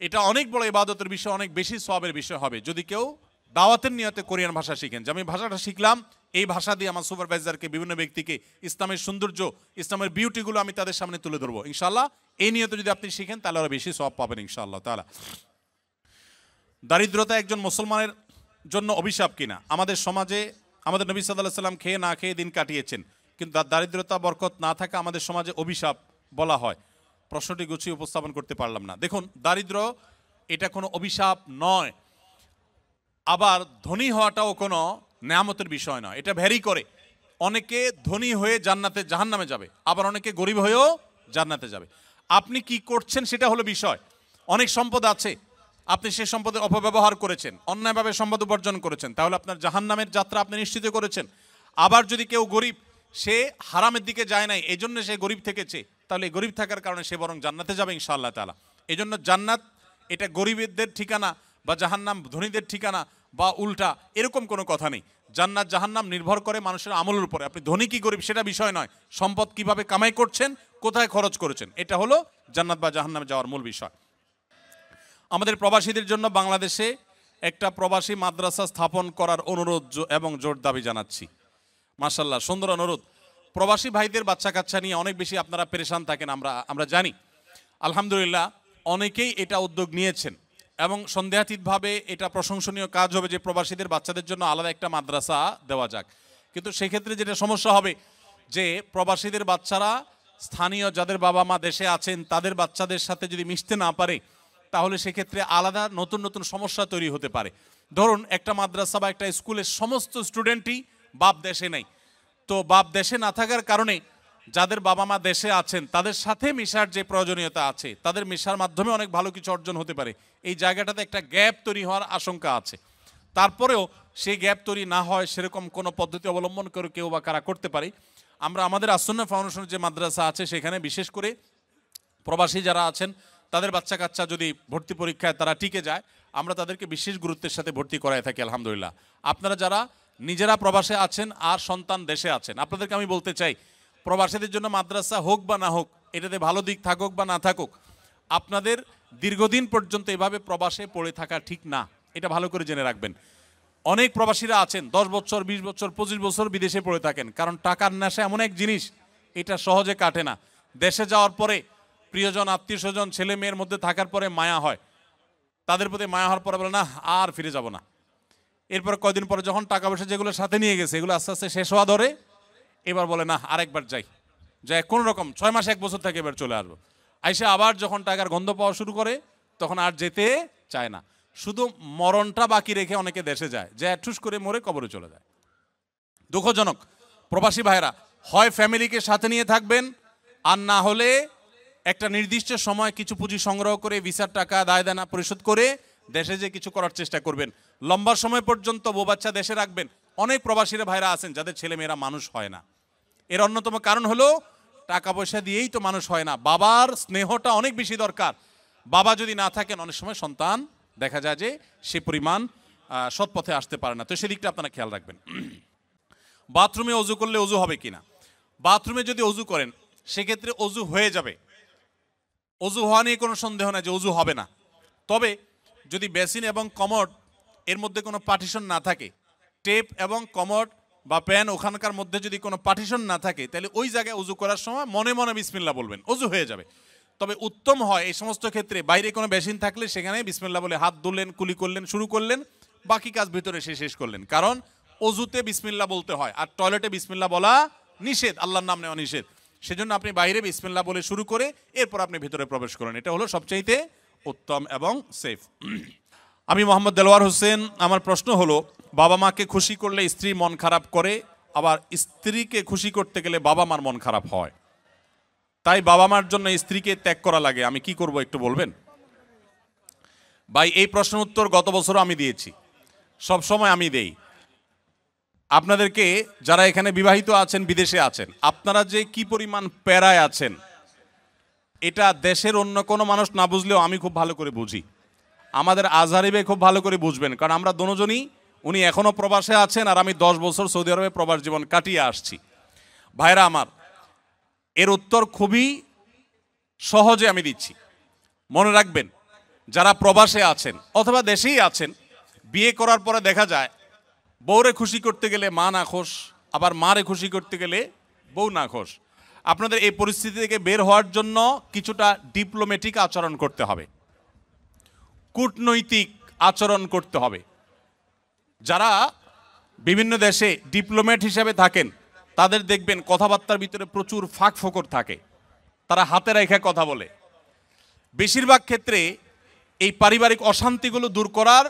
Speaker 1: এটা অনেক বড় ইবাদতের বিষয়, অনেক বেশি সওয়াবের বিষয় হবে যদি কেউ দাওয়াতের নিয়তে কোরিয়ান ভাষা শিখেন। যে আমি ভাষাটা শিখলাম, এই ভাষা দিয়ে আমার সুপারভাইজারকে, বিভিন্ন ব্যক্তিকে ইসলামের সৌন্দর্য, ইসলামের বিউটিগুলো আমি তাদের সামনে তুলে ধরবো ইনশাআল্লাহ। এই নিয়তে যদি আপনি শিখেন তাহলে আরো বেশি সওয়াব পাবেন ইনশাআল্লাহ তাআলা। দারিদ্রতা একজন মুসলমানের জন্য অভিশাপ কিনা? আমাদের সমাজে আমাদের নবী সাল্লাল্লাহু আলাইহি সাল্লাম খেয়ে না খেয়ে দিন কাটিয়েছেন, কিন্তু দারিদ্রতা বরকত না থাকা আমাদের সমাজে অভিশাপ বলা হয়। প্রশ্নটি গুছিয়ে উপস্থাপন করতে পারলাম না। দেখুন, দারিদ্র এটা কোনো অভিশাপ নয়, আবার ধনী হওয়াটাও কোনো নেয়ামতের বিষয় নয়, এটা ভ্যারি করে। অনেকে ধনী হয়ে জান্নাতে জাহান্নামে যাবে, আবার অনেকে গরিব হয়েও জান্নাতে যাবে। আপনি কি করছেন সেটা হলো বিষয়। অনেক সম্পদ আছে, আপনি সে সম্পদের অপব্যবহার করেছেন, অন্যায়ভাবে সম্পদ উপার্জন করেছেন, তাহলে আপনার জাহান্নামের যাত্রা আপনি নিশ্চিত করেছেন। আবার যদি কেউ গরিব, সে হারামের দিকে যায় নাই, এই জন্য সে গরিব থেকেছে, তাহলে গরিব থাকার কারণে সে বরং জান্নাতে যাবে ইনশাআল্লাহ তাআলা। এজন্য জান্নাত এটা গরিবদের ঠিকানা বা জাহান্নাম ধনীদের ঠিকানা বা উল্টা এরকম কোনো কথা নেই। জান্নাত জাহান্নাম নির্ভর করে মানুষের আমলের উপরে। আপনি ধনী কি গরিব সেটা বিষয় নয়, সম্পদ কিভাবে কামাই করছেন, কোথায় খরচ করেছেন, এটা হলো জান্নাত বা জাহান্নামে যাওয়ার মূল বিষয়। আমাদের প্রবাসীদের জন্য বাংলাদেশে একটা প্রবাসী মাদ্রাসা স্থাপন করার অনুরোধ এবং জোর দাবি জানাচ্ছি। মাশাআল্লাহ, সুন্দর অনুরোধ। প্রবাসী ভাইদের বাচ্চা কাচ্চা নিয়ে অনেক বেশি আপনারা পেরেশান থাকেন, আমরা জানি। আলহামদুলিল্লাহ অনেকেই এটা উদ্যোগ নিয়েছেন এবং সন্দেহাতীতভাবে এটা প্রশংসনীয় কাজ হবে যে প্রবাসীদের বাচ্চাদের জন্য আলাদা একটা মাদ্রাসা দেওয়া যাক। কিন্তু সেক্ষেত্রে যেটা সমস্যা হবে যে প্রবাসীদের বাচ্চারা স্থানীয় যাদের বাবা মা দেশে আছেন তাদের বাচ্চাদের সাথে যদি মিশতে না পারে, তাহলে সেক্ষেত্রে আলাদা নতুন নতুন সমস্যা তৈরি হতে পারে। ধরুন একটা মাদ্রাসা বা একটা স্কুলের সমস্ত স্টুডেন্টই বাপ দেশে নেই, তো বাপ দেশে না থাকার কারণে যাদের বাবা মা দেশে আছেন তাদের সাথে মেশার যে প্রয়োজনীয়তা আছে, তাদের মেশার মাধ্যমে অনেক ভালো কিছু অর্জন হতে পারে। এই জায়গাটাতে একটা গ্যাপ তৈরি হওয়ার আশঙ্কা আছে। তারপরেও সেই গ্যাপ তৈরি না হয় সেরকম কোনো পদ্ধতি অবলম্বন করে কেউ বা কারা করতে পারে। আমরা আমাদের আসন্না ফাউন্ডেশনের যে মাদ্রাসা আছে সেখানে বিশেষ করে প্রবাসী যারা আছেন তাদের বাচ্চা কাচ্চা যদি ভর্তি পরীক্ষায় তারা টিকে যায়, আমরা তাদেরকে বিশেষ গুরুত্বের সাথে ভর্তি করায় থাকি আলহামদুলিল্লাহ। আপনারা যারা নিজেরা প্রবাসে আছেন আর সন্তান দেশে আছেন, আপনাদেরকে আমি বলতে চাই প্রবাসীদের জন্য মাদ্রাসা হোক বা না হোক, এটাতে ভালো দিক থাকুক বা না থাকুক, আপনাদের দীর্ঘদিন পর্যন্ত এভাবে প্রবাসে পড়ে থাকা ঠিক না, এটা ভালো করে জেনে রাখবেন। অনেক প্রবাসীরা আছেন 10 বছর 20 বছর 25 বছর বিদেশে পড়ে থাকেন, কারণ টাকার নেশা এমন এক জিনিস এটা সহজে কাটে না। দেশে যাওয়ার পরে প্রিয়জন আত্মীয় স্বজন ছেলে মেয়ের মধ্যে থাকার পরে মায়া হয়, তাদের প্রতি মায়া হওয়ার পরে বলে না আর ফিরে যাব না। এরপর কয়দিন পরে যখন টাকা পয়সা যেগুলো সাথে নিয়ে গেছে এগুলো আস্তে আস্তে শেষ হওয়া ধরে, এবার বলে না আরেকবার যাই কোনো রকম 6 মাস 1 বছর থেকে এবার চলে আসবো। আইসে আবার যখন টাকার গন্ধ পাওয়া শুরু করে তখন আর যেতে চায় না, শুধু মরণটা বাকি রেখে অনেকে দেশে যায়, যে ঠুস করে মরে কবরে চলে যায়। দুঃখজনক। প্রবাসী ভাইরা হয় ফ্যামিলিকে সাথে নিয়ে থাকবেন, আর না হলে একটা নির্দিষ্ট সময় কিছু পুঁজি সংগ্রহ করে ভিসার টাকা দায় দেনা পরিশোধ করে দেশে যে কিছু করার চেষ্টা করবেন। লম্বা সময় পর্যন্ত বউ বাচ্চা দেশে রাখবেন। অনেক প্রবাসীরা ভাইরা আছেন যাদের ছেলে মেয়েরা মানুষ হয় না, এর অন্যতম কারণ হলো টাকা পয়সা দিয়েই তো মানুষ হয় না। বাবার স্নেহটা অনেক বেশি দরকার। বাবা যদি না থাকেন অনেক সময় সন্তান দেখা যায় যে সে পরিমাণ সৎ পথে আসতে পারে না, তো সেদিকটা আপনারা খেয়াল রাখবেন। বাথরুমে অজু করলে অজু হবে কিনা? বাথরুমে যদি অজু করেন সেক্ষেত্রে অজু হয়ে যাবে, অজু হওয়া নিয়ে কোনো সন্দেহ নাই যে অজু হবে না। তবে যদি বেসিন এবং কমোড এর মধ্যে কোনো পার্টিশন না থাকে, টেপ এবং কমোড বা প্যান ওখানকার মধ্যে যদি কোনো পার্টিশন না থাকে, তাহলে ওই জায়গায় উজু করার সময় মনে মনে বিসমিল্লাহ বলবেন, অজু হয়ে যাবে। তবে উত্তম হয় এই সমস্ত ক্ষেত্রে বাইরে কোনো বেসিন থাকলে সেখানে বিসমিল্লাহ বলে হাত ধুলেন, কুলি করলেন, শুরু করলেন, বাকি কাজ ভিতরে শেষ করলেন। কারণ অজুতে বিসমিল্লাহ বলতে হয় আর টয়লেটে বিসমিল্লাহ বলা নিষেধ, আল্লাহর নাম নেওয়া নিষেধ। সেজন্য আপনি বাইরে বিসমিল্লাহ বলে শুরু করে এরপর আপনি ভিতরে প্রবেশ করেন, এটা হলো সবচাইতে উত্তম এবং সেফ। আমি মোহাম্মদ দেলোয়ার হোসেন। আমার প্রশ্ন হলো, বাবা মাকে খুশি করলে স্ত্রী মন খারাপ করে, আবার স্ত্রীকে খুশি করতে গেলে বাবা মার মন খারাপ হয়, তাই বাবা মার জন্য স্ত্রীকে ত্যাগ করা লাগে, আমি কি করব একটু বলবেন? ভাই এই প্রশ্নের উত্তর গত বছরও আমি দিয়েছি, সব সময় আমি দেই। আপনাদেরকে যারা এখানে বিবাহিত আছেন বিদেশে আছেন, আপনারা যে কি পরিমাণ প্যারায় আছেন এটা দেশের অন্য কোনো মানুষ না বুঝলেও আমি খুব ভালো করে বুঝি। আমাদের আজহারি ভাই খুব ভালো করে বুঝবেন, কারণ আমরা দুজনই, উনি এখনও প্রবাসে আছেন আর আমি 10 বছর সৌদি আরবে প্রবাস জীবন কাটিয়ে আসছি। ভাইরা আমার, এর উত্তর খুবই সহজে আমি দিচ্ছি। মনে রাখবেন, যারা প্রবাসে আছেন অথবা দেশেই আছেন, বিয়ে করার পরে দেখা যায় বউরে খুশি করতে গেলে মা না খোশ, আবার মারে খুশি করতে গেলে বউ না খোশ। আপনাদের এই পরিস্থিতি থেকে বের হওয়ার জন্য কিছুটা ডিপ্লোম্যাটিক আচরণ করতে হবে, কূটনৈতিক আচরণ করতে হবে। যারা বিভিন্ন দেশে ডিপ্লোম্যাট হিসেবে থাকেন তাদের দেখবেন কথাবার্তার ভিতরে প্রচুর ফাঁক ফোকর থাকে, তারা হাতে রেখে কথা বলে। বেশিরভাগ ক্ষেত্রে এই পারিবারিক অশান্তিগুলো দূর করার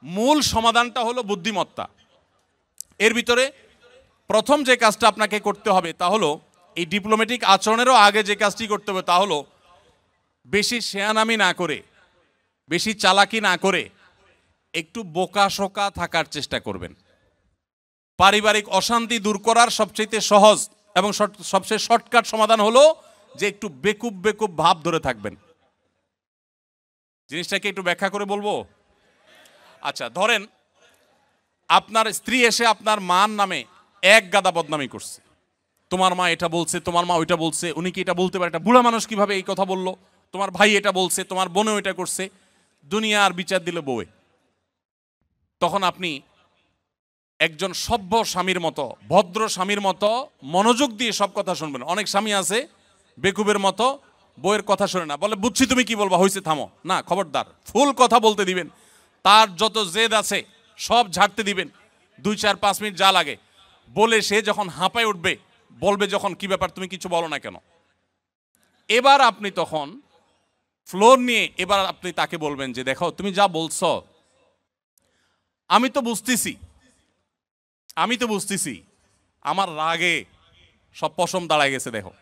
Speaker 1: মূল সমাধানটা হলো বুদ্ধিমত্তা। এর ভিতরে প্রথম যে কাজটা আপনাকে করতে হবে তা হলো, এই ডিপ্লোম্যাটিক আচরণেরও আগে যে কাজটি করতে হবে তা হলো, বেশি শেয়ানামি না করে, বেশি চালাকি না করে একটু বোকাশোকা থাকার চেষ্টা করবেন। পারিবারিক অশান্তি দূর করার সবচেয়ে সহজ এবং সবচেয়ে শর্টকাট সমাধান হলো যে একটু বেকুব বেকুব ভাব ধরে থাকবেন। জিনিসটাকে একটু ব্যাখ্যা করে বলবো। আচ্ছা, ধরেন আপনার স্ত্রী এসে আপনার মার নামে এক গাদা বদনামি করছে, তোমার মা এটা বলছে, তোমার মা ওইটা বলছে, উনি কি এটা বলতে পারে, এটা বুড়া মানুষ কিভাবে এই কথা বললো, তোমার ভাই এটা বলছে, তোমার বোনও এটা করছে, দুনিয়ার বিচার দিল বউয়ে। তখন আপনি একজন সভ্য স্বামীর মতো, ভদ্র স্বামীর মতো মনোযোগ দিয়ে সব কথা শুনবেন। অনেক স্বামী আছে বেকুবের মতো, বউয়ের কথা শোনে না, বলে বুঝছি তুমি কি বলবা, হয়েছে থামো। না, খবরদার, ফুল কথা বলতে দিবেন, তার যত জেদ আছে সব ঝাড়তে দিবেন, 2-4-5 মিনিট যা লাগে বলে সে যখন হাঁপায় উঠবে, বলবে যখন কি ব্যাপার তুমি কিছু বলো না কেন, এবার আপনি তখন ফ্লোর নিয়ে এবার আপনি তাকে বলবেন যে দেখো তুমি যা বলছো আমি তো বুঝতেছি আমার রাগে সব পশম দাঁড়ায় গেছে, দেখো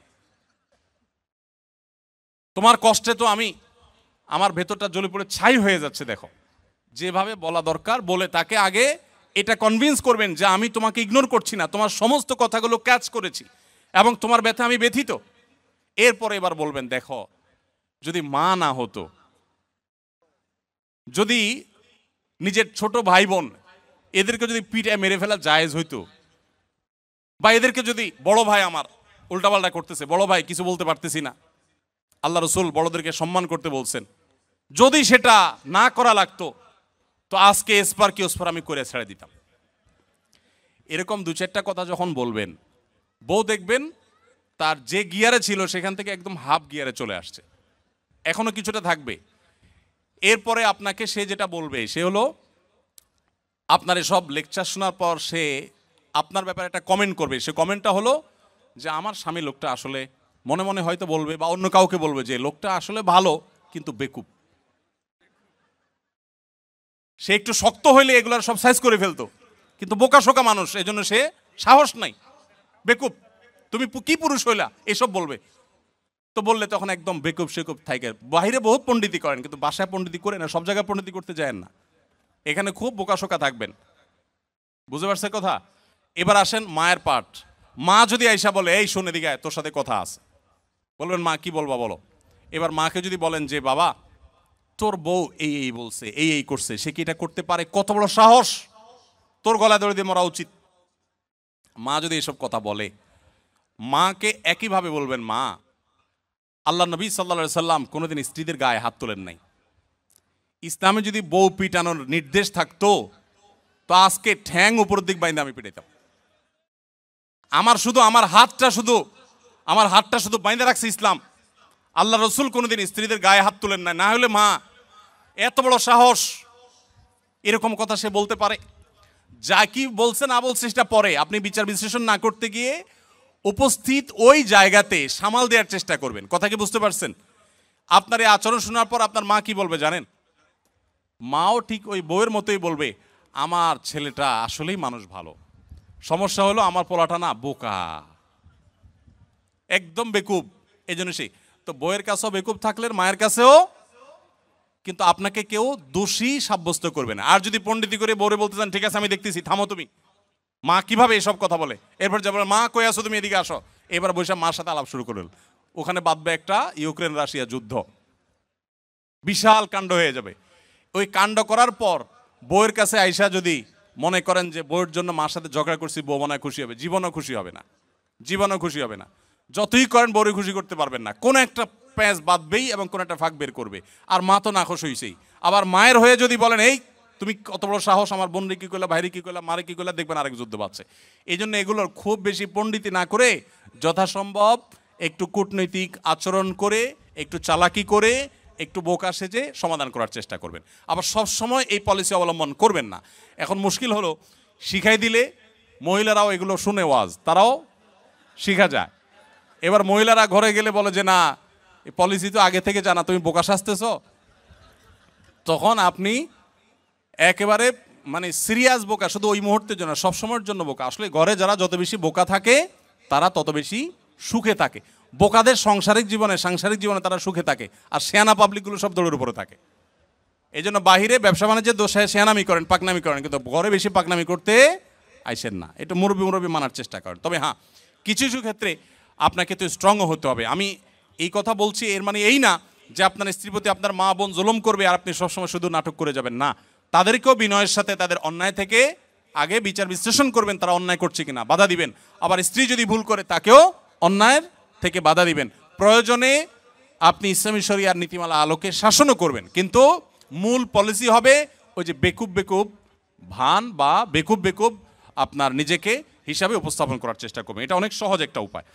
Speaker 1: তোমার কষ্টে তো আমার ভেতরটা জ্বলে পড়ে ছাই হয়ে যাচ্ছে, দেখো যেভাবে বলা দরকার বলে তাকে আগে এটা কনভিন্স করবেন যে আমি তোমাকে ইগনোর করছি না, তোমার সমস্ত কথাগুলো ক্যাচ করেছি এবং তোমার ব্যথা আমি ব্যথিত। এরপরে এবার বলবেন দেখো যদি মা না হতো, যদি নিজের ছোট ভাই বোন এদেরকে যদি পিটায় মেরে ফেলা জায়েজ হইতো, বা এদেরকে যদি বড় ভাই আমার উল্টাপাল্টা করতেছে, বড় ভাই কিছু বলতে পারতেছি না, আল্লাহ রসুল বড়দেরকে সম্মান করতে বলছেন, যদি সেটা না করা লাগতো তো আজকে এসপার কি ওসপার আমি করে ছেড়ে দিতাম। এরকম 2-4টা কথা যখন বলবেন, বউ দেখবেন তার যে গিয়ারে ছিল সেখান থেকে একদম হাফ গিয়ারে চলে আসছে, এখনো কিছুটা থাকবে। এরপরে আপনাকে সে যেটা বলবে সে হলো, আপনার এসব লেকচার শোনার পর সে আপনার ব্যাপারে একটা কমেন্ট করবে। সে কমেন্টটা হলো যে আমার স্বামী লোকটা আসলে, মনে মনে হয়তো বলবে বা অন্য কাউকে বলবে যে লোকটা আসলে ভালো কিন্তু বেকুব, সে একটু শক্ত হইলে এগুলার সব সাইজ করে ফেলতো, কিন্তু বোকা শোকা মানুষ, এই জন্য সে সাহস নাই, বেকুব, তুমি কি পুরুষ হইলা, এসব বলবে। তো বললে তখন একদম বেকুব সেকুব থাকে। বাইরে বহুত পণ্ডিতি করেন কিন্তু বাসায় পণ্ডিতি করে না, সব জায়গায় পণ্ডিতি করতে যায় না, এখানে খুব বোকাশোকা থাকবেন। বুঝতে পারছে কথা? এবার আসেন মায়ের পার্ট। মা যদি আইসা বলে এই শোন এদিকে আয়, তোর সাথে কথা আছে, বলবেন মা কি বলবা বলো। এবার মাকে যদি বলেন যে বাবা তোর বউ এই এই বলছে, এই এই করছে, সে কি এটা করতে পারে, কত বড় সাহস, তোর গলায় দড়ি দিয়ে মরা উচিত। মা যদি এসব কথা বলে, মাকে একইভাবে বলবেন মা আল্লাহ নবী সাল্লাল্লাহু আলাইহি সাল্লাম কোনোদিন স্ত্রীদের গায়ে হাত তোলেন নাই, ইসলামে যদি বউ পিটানোর নির্দেশ থাকতো তো আজকে ঠ্যাং উপরের দিক বাইন্দা আমি পিটাইতাম। আমার হাতটা শুধু বাইন্দা রাখছে ইসলাম। আল্লাহ রসুল কোনোদিন স্ত্রীদের গায়ে হাত তোলেন না, না হলে মা এত বড় সাহস, এরকম কথা সে বলতে পারে। যা কি বলছে না বলছে সেটা পরে, আপনি বিচার বিশ্লেষণ না করতে গিয়ে উপস্থিত ওই জায়গাতে সামাল দেওয়ার চেষ্টা করবেন। কথা কি বুঝতে পারছেন? আপনার এই আচরণ শোনার পর আপনার মা কি বলবে জানেন? মাও ঠিক ওই বউয়ের মতোই বলবে আমার ছেলেটা আসলেই মানুষ ভালো, সমস্যা হলো আমার পোলাটা না বোকা, একদম বেকুব, এই জন্য সেই। তো বউয়ের কাছেও বেকুব থাকলেন, মায়ের কাছেও, কিন্তু আপনাকে কেউ দোষী সাব্যস্ত করবে না। আর যদি পণ্ডিতি করে বউরে বলতে চান ঠিক আছে আমি দেখতেছি, থামো তুমি, মা কিভাবে এসব কথা বলে, এরপর যাবার মা কই আসো তুমি এদিকে আসো, এবার বৈশাখ মার সাথে আলাপ শুরু করলেন, ওখানে বাঁধবে একটা ইউক্রেন রাশিয়া যুদ্ধ, বিশাল কাণ্ড হয়ে যাবে। ওই কাণ্ড করার পর বউয়ের কাছে আইসা যদি মনে করেন যে বউয়ের জন্য মার সাথে ঝগড়া করছি, বউ মনে খুশি হবে, জীবনও খুশি হবে না, জীবনও খুশি হবে না। যতই করেন বউরে খুশি করতে পারবেন না, কোনো একটা প্যাঁচ বাঁধবেই এবং কোনো একটা ফাঁক বের করবে। আর মা তো নাখোশ হইছেই। আবার মায়ের হয়ে যদি বলেন এই তুমি কত বড় সাহস, আমার বোনরে কি করলা, ভাইরে কি করলা, মারে কি করলা, দেখবেন আরেক যুদ্ধ বাড়ছে। এই জন্য এগুলোর খুব বেশি পণ্ডিতি না করে যথাসম্ভব একটু কূটনৈতিক আচরণ করে, একটু চালাকি করে, একটু বোকা সেজে সমাধান করার চেষ্টা করবেন। আবার সব সময় এই পলিসি অবলম্বন করবেন না। এখন মুশকিল হলো শিখাই দিলে মহিলারাও এগুলো শুনে ওয়াজ, তারাও শিখা যায়। এবার মহিলারা ঘরে গেলে বলে যে না এই পলিসি তো আগে থেকে জানা, তুমি বোকা সাজতেছ, তখন আপনি একেবারে মানে সিরিয়াস বোকা, শুধু ওই মুহূর্তের জন্য, সবসময়ের জন্য বোকা। আসলে ঘরে যারা যত বেশি বোকা থাকে তারা তত বেশি সুখে থাকে। বোকাদের সাংসারিক জীবনে তারা সুখে থাকে, আর শেয়ানা পাবলিকগুলো সব দৌড়ের উপরে থাকে। এই জন্য বাহিরে ব্যবসা বাণিজ্যের দোষে শেয়ানামি করেন, পাকনামি করেন, কিন্তু ঘরে বেশি পাকনামি করতে আইসেন না। এটা মুরব্বী মানার চেষ্টা করেন। তবে হ্যাঁ, কিছু কিছু ক্ষেত্রে আপনাকে তো স্ট্রংও হতে হবে। আমি এই কথা বলছি এর মানে এই না যে আপনার স্ত্রীর প্রতি আপনার মা বোন জুলুম করবে আর আপনি সবসময় শুধু নাটক করে যাবেন না, তাদেরকেও বিনয়ের সাথে তাদের অন্যায় থেকে আগে বিচার বিশ্লেষণ করবেন, তারা অন্যায় করছে কিনা, বাধা দিবেন। আবার স্ত্রী যদি ভুল করে তাকেও অন্যায়ের থেকে বাধা দিবেন। প্রয়োজনে আপনি ইসলামী শরিয়ার নীতিমালা আলোকে শাসনও করবেন, কিন্তু মূল পলিসি হবে ওই যে বেকুব বেকুব ভান বা বেকুব বেকুব আপনার নিজেকে হিসাবে উপস্থাপন করার চেষ্টা করবেন। এটা অনেক সহজ একটা উপায়।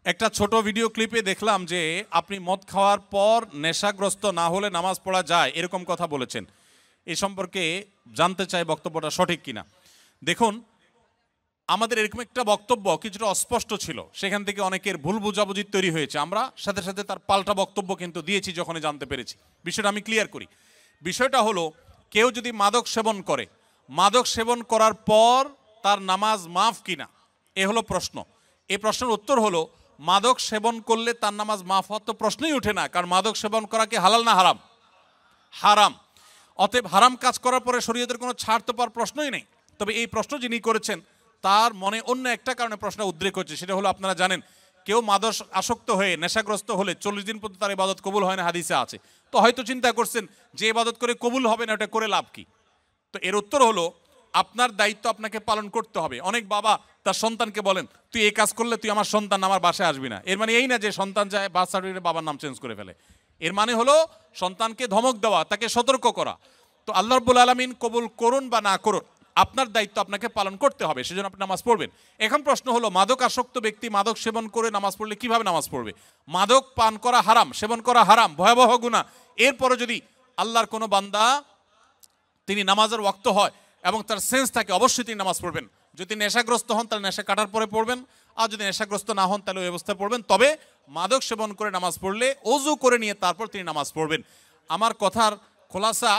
Speaker 1: একটা ছোট ভিডিও ক্লিপে দেখলাম যে আপনি মদ খাওয়ার পর নেশাগ্রস্ত না হলে নামাজ পড়া যায়, এরকম কথা বলেছেন। এ সম্পর্কে জানতে চাই বক্তব্যটা সঠিক কিনা। দেখুন, আমাদের এরকম একটা বক্তব্য কিছুটা অস্পষ্ট ছিল, সেখান থেকে অনেকের ভুল বুঝাবুঝি তৈরি হয়েছে। আমরা সাথে সাথে তার পাল্টা বক্তব্য কিন্তু দিয়েছি যখনই জানতে পেরেছি। বিষয়টা আমি ক্লিয়ার করি। বিষয়টা হলো, কেউ যদি মাদক সেবন করে, মাদক সেবন করার পর তার নামাজ মাফ কিনা, এ হলো প্রশ্ন। এই প্রশ্নের উত্তর হলো, মাদক সেবন করলে তার নামাজ মাফ হওয়ার তো প্রশ্নই ওঠে না, কারণ মাদক সেবন করা কি হালাল না হারাম? হারাম। অতএব হারাম কাজ করার পরে শরীয়তের কোনো ছাড় তো পাওয়ার প্রশ্নই নেই। তবে এই প্রশ্ন যিনি করেছেন তার মনে অন্য একটা কারণে প্রশ্ন উদ্রেক হচ্ছে। সেটা হলো, আপনারা জানেন কেউ মাদক আসক্ত হয়ে নেশাগ্রস্ত হলে 40 দিন পর্যন্ত তার ইবাদত কবুল হয় না, হাদিসে আছে। তো হয়তো চিন্তা করছেন যে ইবাদত করে কবুল হবে না, ওটা করে লাভ কি? তো এর উত্তর হলো, আপনার দায়িত্ব আপনাকে পালন করতে হবে। অনেক বাবা তার সন্তানকে বলেন, তুই এই কাজ করলে তুই আমার সন্তান আমার বাসায় আসবি না। এর মানে এই না যে সন্তান যায় বার্থ সার্টিফিকেটে বাবার নাম চেঞ্জ করে ফেলে। এর মানে হলো সন্তানকে ধমক দেওয়া, তাকে সতর্ক করা। তো আল্লাহ রাব্বুল আলামিন কবুল করুন বা না করুন, আপনার দায়িত্ব আপনাকে পালন করতে হবে, সেজন্য আপনি নামাজ পড়বেন। এখন প্রশ্ন হলো, মাদক আসক্ত ব্যক্তি মাদক সেবন করে নামাজ পড়লে কিভাবে নামাজ পড়বে? মাদক পান করা হারাম, সেবন করা হারাম, ভয়াবহ গুনাহ। এরপরে যদি আল্লাহর কোনো বান্দা তিনি নামাজের ওয়াক্ত হয় এবং তার সেন্স থাকে, অবশ্যই তিনি নামাজ পড়বেন। যদি নেশাগ্রস্ত হন তাহলে নেশা কাটার পরে পড়বেন, আর যদি নেশাগ্রস্ত না হন তাহলে ওই অবস্থায় পড়বেন। তবে মাদক সেবন করে নামাজ পড়লে অজু করে নিয়ে তারপর তিনি নামাজ পড়বেন। আমার কথার খোলাসা,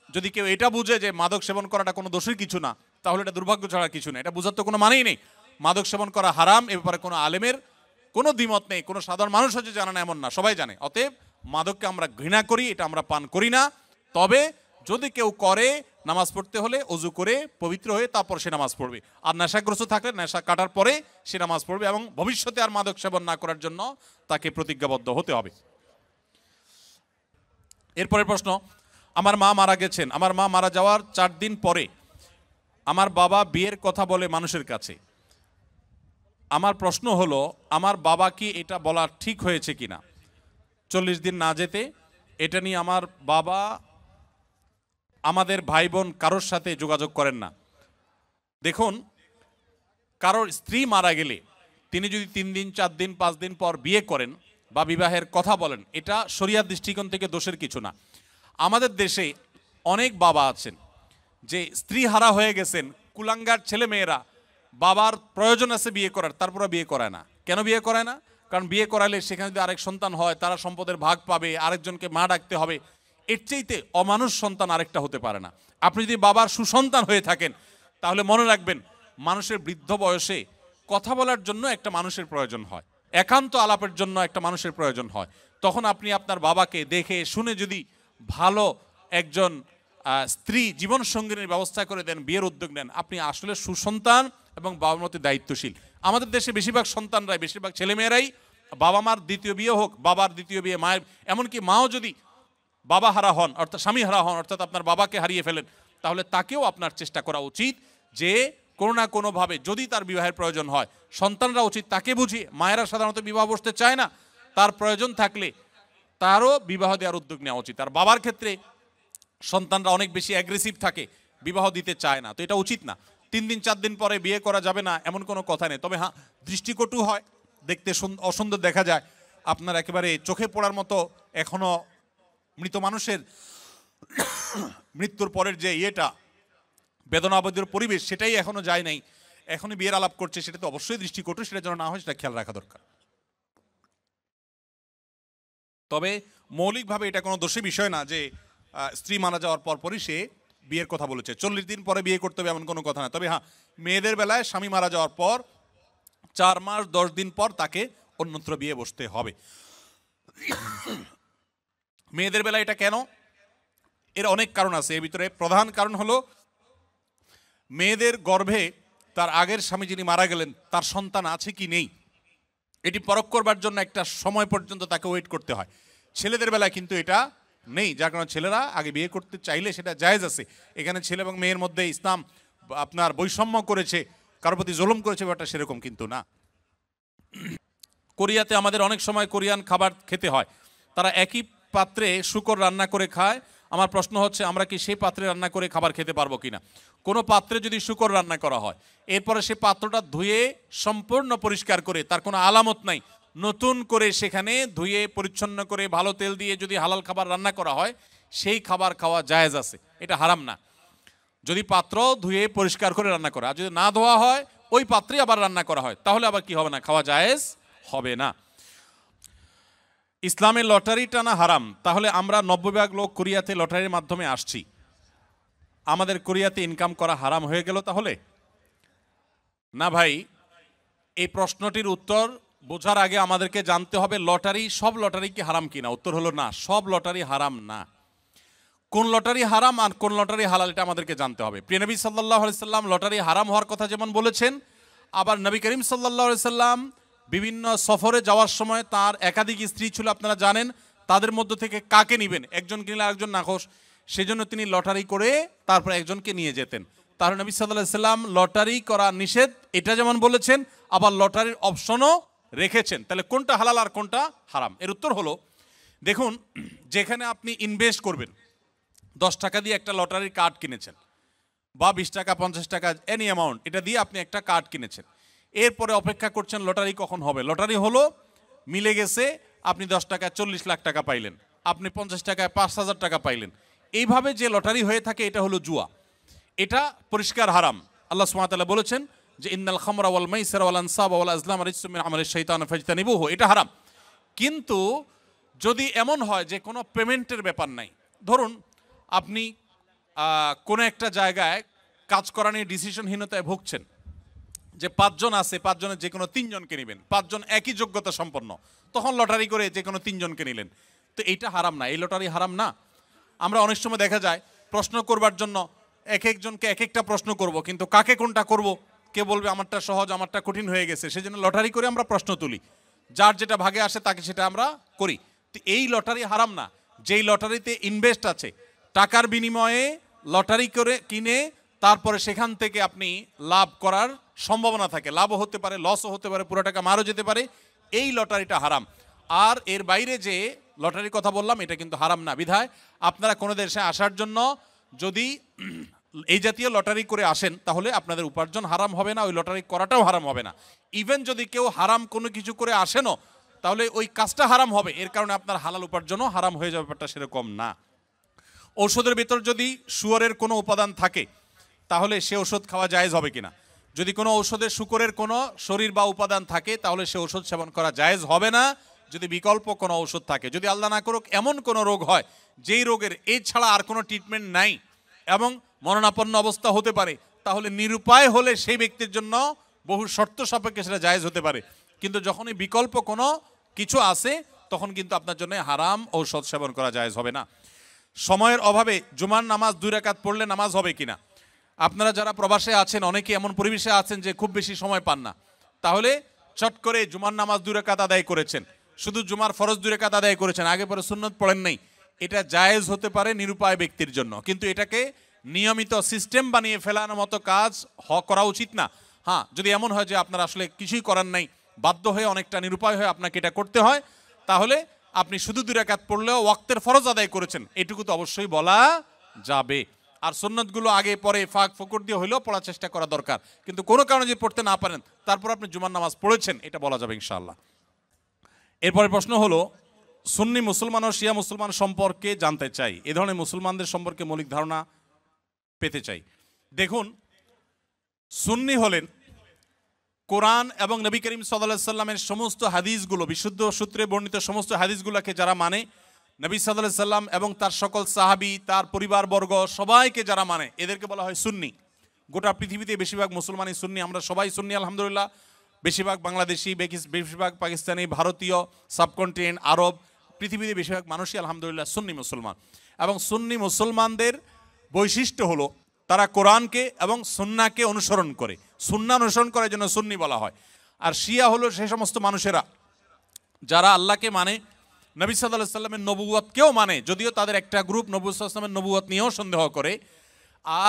Speaker 1: যদি কেউ এটা বুঝে যে মাদক সেবন করাটা কোনো দোষের কিছু না, তাহলে এটা দুর্ভাগ্য ছাড়া কিছু না। এটা বোঝার তো কোনো মানেই নেই। মাদক সেবন করা হারাম, এ ব্যাপারে কোনো আলেমের কোনো দ্বিমত নেই, কোনো সাধারণ মানুষ হচ্ছে জানে না এমন না, সবাই জানে। অতএব মাদককে আমরা ঘৃণা করি, এটা আমরা পান করি না। তবে যদি কেউ করে, নামাজ পড়তে হলে অজু করে পবিত্র হয়ে তারপর সে নামাজ পড়বে। আর নেশাগ্রস্ত থাকলে নেশা কাটার পরে সে নামাজ পড়বে, এবং ভবিষ্যতে আর মাদক সেবন না করার জন্য তাকে প্রতিজ্ঞাবদ্ধ হতে হবে। এরপরের প্রশ্ন, আমার মা মারা গেছেন, আমার মা মারা যাওয়ার 4 দিন পরে আমার বাবা বিয়ের কথা বলে মানুষের কাছে। আমার প্রশ্ন হলো, আমার বাবা কি এটা বলা ঠিক হয়েছে কিনা 40 দিন না যেতে? এটা নিয়ে আমার বাবা আমাদের ভাই বোন কারোর সাথে যোগাযোগ করেন না। দেখুন, কারোর স্ত্রী মারা গেলে তিনি যদি 3 দিন 4 দিন 5 দিন পর বিয়ে করেন বা বিবাহের কথা বলেন, এটা শরিয়ার দৃষ্টিকোণ থেকে দোষের কিছু না। আমাদের দেশে অনেক বাবা আছেন যে স্ত্রী হারা হয়ে গেছেন, কুলাঙ্গার ছেলে মেয়েরা বাবার প্রয়োজন আছে বিয়ে করার, তারপরে বিয়ে করায় না। কেন বিয়ে করায় না? কারণ বিয়ে করালে সেখানে যদি আরেক সন্তান হয়, তারা সম্পদের ভাগ পাবে, আরেকজনকে মা ডাকতে হবে। এর চাইতে অমানুষ সন্তান আরেকটা হতে পারে না। আপনি যদি বাবার সুসন্তান হয়ে থাকেন, তাহলে মনে রাখবেন, মানুষের বৃদ্ধ বয়সে কথা বলার জন্য একটা মানুষের প্রয়োজন হয়, একান্ত আলাপের জন্য একটা মানুষের প্রয়োজন হয়। তখন আপনি আপনার বাবাকে দেখে শুনে যদি ভালো একজন স্ত্রী জীবন সঙ্গিনীর ব্যবস্থা করে দেন, বিয়ের উদ্যোগ নেন, আপনি আসলে সুসন্তান এবং বাবার মতো দায়িত্বশীল। আমাদের দেশে বেশিরভাগ সন্তানরাই, বেশিরভাগ ছেলেমেয়েরাই বাবা মার দ্বিতীয় বিয়ে হোক, বাবার দ্বিতীয় বিয়ে, মায়ের, এমনকি মাও যদি বাবা হারা হন, অর্থাৎ স্বামী হারা হন, অর্থাৎ আপনার বাবাকে হারিয়ে ফেলেন, তাহলে তাকেও আপনার চেষ্টা করা উচিত যে কোনো না কোনোভাবে যদি তার বিবাহের প্রয়োজন হয়, সন্তানরা উচিত তাকে বুঝিয়ে, মায়েরা সাধারণত বিবাহ বসতে চায় না, তার প্রয়োজন থাকলে তারও বিবাহ দেওয়ার উদ্যোগ নেওয়া উচিত। আর বাবার ক্ষেত্রে সন্তানরা অনেক বেশি অ্যাগ্রেসিভ থাকে, বিবাহ দিতে চায় না, তো এটা উচিত না। 3 দিন 4 দিন পরে বিয়ে করা যাবে না এমন কোনো কথা নেই। তবে হ্যাঁ, দৃষ্টিকটু হয়, দেখতে অসুন্দর দেখা যায়। আপনার একেবারে চোখে পড়ার মতো এখনো মৃত মানুষের মৃত্যুর পরের যে ইয়েটা, বেদনাবদের পরিবেশ, সেটাই এখনো যায় নাই, এখনই বিয়ের আলাপ করছে, সেটা তো অবশ্যই দৃষ্টিকটু, সেটা যেন না হয় সেটা খেয়াল রাখা দরকার। তবে মৌলিকভাবে এটা কোনো দোষের বিষয় না যে স্ত্রী মারা যাওয়ার পরপরই সে বিয়ের কথা বলেছে। 40 দিন পরে বিয়ে করতে হবে এমন কোনো কথা না। তবে হ্যাঁ, মেয়েদের বেলায় স্বামী মারা যাওয়ার পর 4 মাস 10 দিন পর তাকে অন্যত্র বিয়ে বসতে হবে। মেয়েদের বেলায় এটা কেন? এর অনেক কারণ আছে। এর ভিতরে প্রধান কারণ হলো, মেয়েদের গর্ভে তার আগের স্বামী যিনি মারা গেলেন তার সন্তান আছে কি নেই, এটি পরখ করবার জন্য একটা সময় পর্যন্ত তাকে ওয়েট করতে হয়। ছেলেদের বেলায় কিন্তু এটা নেই, যার কারণে ছেলেরা আগে বিয়ে করতে চাইলে সেটা জায়েজ আছে। এখানে ছেলে এবং মেয়ের মধ্যে ইসলাম আপনার বৈষম্য করেছে, কারোর প্রতি জুলুম করেছে, ব্যাপারটা সেরকম কিন্তু না। কোরিয়াতে আমাদের অনেক সময় কোরিয়ান খাবার খেতে হয়, তারা একই পাত্রে শূকর রান্না করে খায়। আমার প্রশ্ন হচ্ছে, আমরা কি সেই পাত্রে রান্না করে খাবার খেতে পারবো কিনা? কোনো পাত্রে যদি শূকর রান্না করা হয়, এরপরে সে পাত্রটা ধুয়ে সম্পূর্ণ পরিষ্কার করে, তার কোনো আলামত নাই, নতুন করে সেখানে ধুয়ে পরিচ্ছন্ন করে ভালো তেল দিয়ে যদি হালাল খাবার রান্না করা হয়, সেই খাবার খাওয়া জায়েজ আছে, এটা হারাম না। যদি পাত্র ধুয়ে পরিষ্কার করে রান্না করা, আর যদি না ধোয়া হয় ওই পাত্রে আবার রান্না করা হয়, তাহলে আবার কি হবে না? খাওয়া জায়েজ হবে না। ইসলামে লটারি টানা হারাম, তাহলে আমরা 90% লোক কোরিয়াতে লটারির মাধ্যমে আসছি, আমাদের কোরিয়াতে ইনকাম করা হারাম হয়ে গেল তাহলে? না ভাই, এই প্রশ্নটির উত্তর বোঝার আগে আমাদেরকে জানতে হবে লটারি, সব লটারি কি হারাম কিনা। উত্তর হলো না, সব লটারি হারাম না। কোন লটারি হারাম আর কোন লটারি হালাল এটা আমাদেরকে জানতে হবে। প্রিয় নবী সাল্লাল্লাহু আলাইহি সাল্লাম লটারি হারাম হওয়ার কথা যেমন বলেছেন, আবার নবী করিম সাল্লাল্লাহু আলাইহি সাল্লাম বিভিন্ন সফরে যাওয়ার সময় তার একাধিক স্ত্রী ছিল, আপনারা জানেন, তাদের মধ্য থেকে কাকে নেবেন, একজন কিনলে আরেকজন নাখোশ, সেজন্য তিনি লটারি করে তারপর একজনকে নিয়ে যেতেন। তাহলে নবী সাল্লাল্লাহু আলাইহি সাল্লাম লটারি করা নিষেধ এটা যেমন বলেছেন, আবার লটারির অপশনও রেখেছেন। তাহলে কোনটা হালাল আর কোনটা হারাম? এর উত্তর হলো, দেখুন, যেখানে আপনি ইনভেস্ট করবেন, 10 টাকা দিয়ে একটা লটারির কার্ড কিনেছেন, বা 20 টাকা 50 টাকা এনি অ্যামাউন্ট, এটা দিয়ে আপনি একটা কার্ড কিনেছেন, এরপরে অপেক্ষা করছেন লটারি কখন হবে। লটারি হলো, মিলে গেছে, আপনি 10 টাকায় 40 লাখ টাকা পাইলেন, আপনি 50 টাকায় 5,000 টাকা পাইলেন। এইভাবে যে লটারি হয়ে থাকে এটা হলো জুয়া, এটা পরিষ্কার হারাম। আল্লাহ সুবহানাহু ওয়া তাআলা বলেছেন যে ইন্নাল খামরা ওয়াল মাইসিরা ওয়াল আনসাবা ওয়াল আজলাম রিজসুম মিন আমালিশ শাইতান ফাজতানিবুহু, এটা হারাম। কিন্তু যদি এমন হয় যে কোনো পেমেন্টের ব্যাপার নাই, ধরুন আপনি কোনো একটা জায়গায় কাজ করা নিয়ে ডিসিশনহীনতায় ভুগছেন, যে 5 জন আছে, 5 জনের যে কোনো 3 জনকে নেবেন, 5 জন একই যোগ্যতা সম্পন্ন, তখন লটারি করে যে কোনো 3 জনকে নিলেন, তো এইটা হারাম না, এই লটারি হারাম না। আমরা অনেক সময় দেখা যায় প্রশ্ন করবার জন্য এক একজনকে এক একটা প্রশ্ন করব, কিন্তু কাকে কোনটা করব, কে বলবে আমারটা সহজ আমারটা কঠিন হয়ে গেছে, সেজন্য লটারি করে আমরা প্রশ্ন তুলি, যার যেটা ভাগে আসে তাকে সেটা আমরা করি। তো এই লটারি হারাম না। যেই লটারিতে ইনভেস্ট আছে, টাকার বিনিময়ে লটারি করে কিনে তারপরে সেখান থেকে আপনি লাভ করার সম্ভাবনা থাকে, লাভও হতে পারে, লসও হতে পারে, পুরো টাকা মারও যেতে পারে, এই লটারিটা হারাম। আর এর বাইরে যে লটারির কথা বললাম এটা কিন্তু হারাম না। বিধায় আপনারা কোনো দেশে আসার জন্য যদি এই জাতীয় লটারি করে আসেন, তাহলে আপনাদের উপার্জন হারাম হবে না, ওই লটারি করাটাও হারাম হবে না। ইভেন যদি কেউ হারাম কোনো কিছু করে আসেনও, তাহলে ওই কাজটা হারাম হবে, এর কারণে আপনার হালাল উপার্জনও হারাম হয়ে যাবে, ব্যাপারটা সেরকম না। ঔষধের ভিতর যদি শুয়োরের কোনো উপাদান থাকে, তাহলে সে ওষুধ খাওয়া জায়েজ হবে কিনা? যদি কোনো ঔষধে শূকরের কোনো শরীর বা উপাদান থাকে, তাহলে সে ওষুধ সেবন করা জায়েজ হবে না, যদি বিকল্প কোনো ওষুধ থাকে। যদি আল্লাহ না করুক এমন কোনো রোগ হয় যেই রোগের এই ছাড়া আর কোনো ট্রিটমেন্ট নাই এবং মরণাপন্ন অবস্থা হতে পারে, তাহলে নিরুপায় হলে সেই ব্যক্তির জন্য বহু শর্ত সাপেক্ষে সেটা জায়েজ হতে পারে। কিন্তু যখনই বিকল্প কোনো কিছু আছে, তখন কিন্তু আপনার জন্য হারাম ঔষধ সেবন করা জায়েজ হবে না। সময়ের অভাবে জুমার নামাজ 2 রাকাত পড়লে নামাজ হবে কিনা? আপনারা যারা প্রবাসে আছেন, অনেকে এমন পরিবেশে আছেন যে খুব বেশি সময় পান না, তাহলে চট করে জুমার নামাজ 2 রাকাত আদায় করেছেন, শুধু জুমার ফরজ 2 রাকাত আদায় করেছেন, আগে পরে সুন্নত পড়েন নাই, এটা জায়েজ হতে পারে নিরুপায় ব্যক্তির জন্য, কিন্তু এটাকে নিয়মিত সিস্টেম বানিয়ে ফেলানোর মতো কাজ করা উচিত না। হ্যাঁ, যদি এমন হয় যে আপনার আসলে কিছুই করার নাই, বাধ্য হয়ে অনেকটা নিরুপায় হয়ে আপনাকে এটা করতে হয়, তাহলে আপনি শুধু 2 রাকাত পড়লেও ওয়াক্তের ফরজ আদায় করেছেন, এটুকু তো অবশ্যই বলা যাবে। আর সুন্নতগুলো আগে পরে ফাঁক ফকর দিয়ে হইলেও পড়ার চেষ্টা করা দরকার, কিন্তু কোনো কারণে যদি পড়তে না পারেন তারপর আপনি জুমার নামাজ পড়েছেন, এটা বলা যাবে ইনশাআল্লাহ। এরপরে প্রশ্ন হলো, সুন্নি মুসলমান ও শিয়া মুসলমান সম্পর্কে জানতে চাই, এ ধরনের মুসলমানদের সম্পর্কে মৌলিক ধারণা পেতে চাই। দেখুন, সুন্নি হলেন কোরআন এবং নবী করিম সাল্লাল্লাহু আলাইহি সাল্লামের সমস্ত হাদিসগুলো, বিশুদ্ধ সূত্রে বর্ণিত সমস্ত হাদিসগুলোকে যারা মানে, নবী সাল্লাল্লাহু আলাইহি সাল্লাম এবং তার সকল সাহাবী, তার পরিবারবর্গ সবাইকে যারা মানে, এদেরকে বলা হয় সুন্নি। গোটা পৃথিবীতে বেশিরভাগ মুসলমানই সুন্নি, আমরা সবাই সুন্নি আলহামদুলিল্লাহ। বেশিরভাগ বাংলাদেশি, বেশিরভাগ পাকিস্তানি, ভারতীয়, সাবকন্টিনেন্ট, আরব, পৃথিবীতে বেশিরভাগ মানুষই আলহামদুলিল্লাহ সুন্নি মুসলমান। এবং সুন্নি মুসলমানদের বৈশিষ্ট্য হলো তারা কোরআনকে এবং সুন্নাহকে অনুসরণ করে, সুন্নাহ অনুসরণ করার জন্য সুন্নি বলা হয়। আর শিয়া হলো সেই সমস্ত মানুষেরা যারা আল্লাহকে মানে নবী সাল্লাল্লাহু আলাইহি সাল্লামের নবুয়তকেও মানে, যদিও তাদের একটা গ্রুপ নবী সাল্লাল্লাহু আলাইহি সাল্লামের নবুয়ত নিয়েও সন্দেহ করে।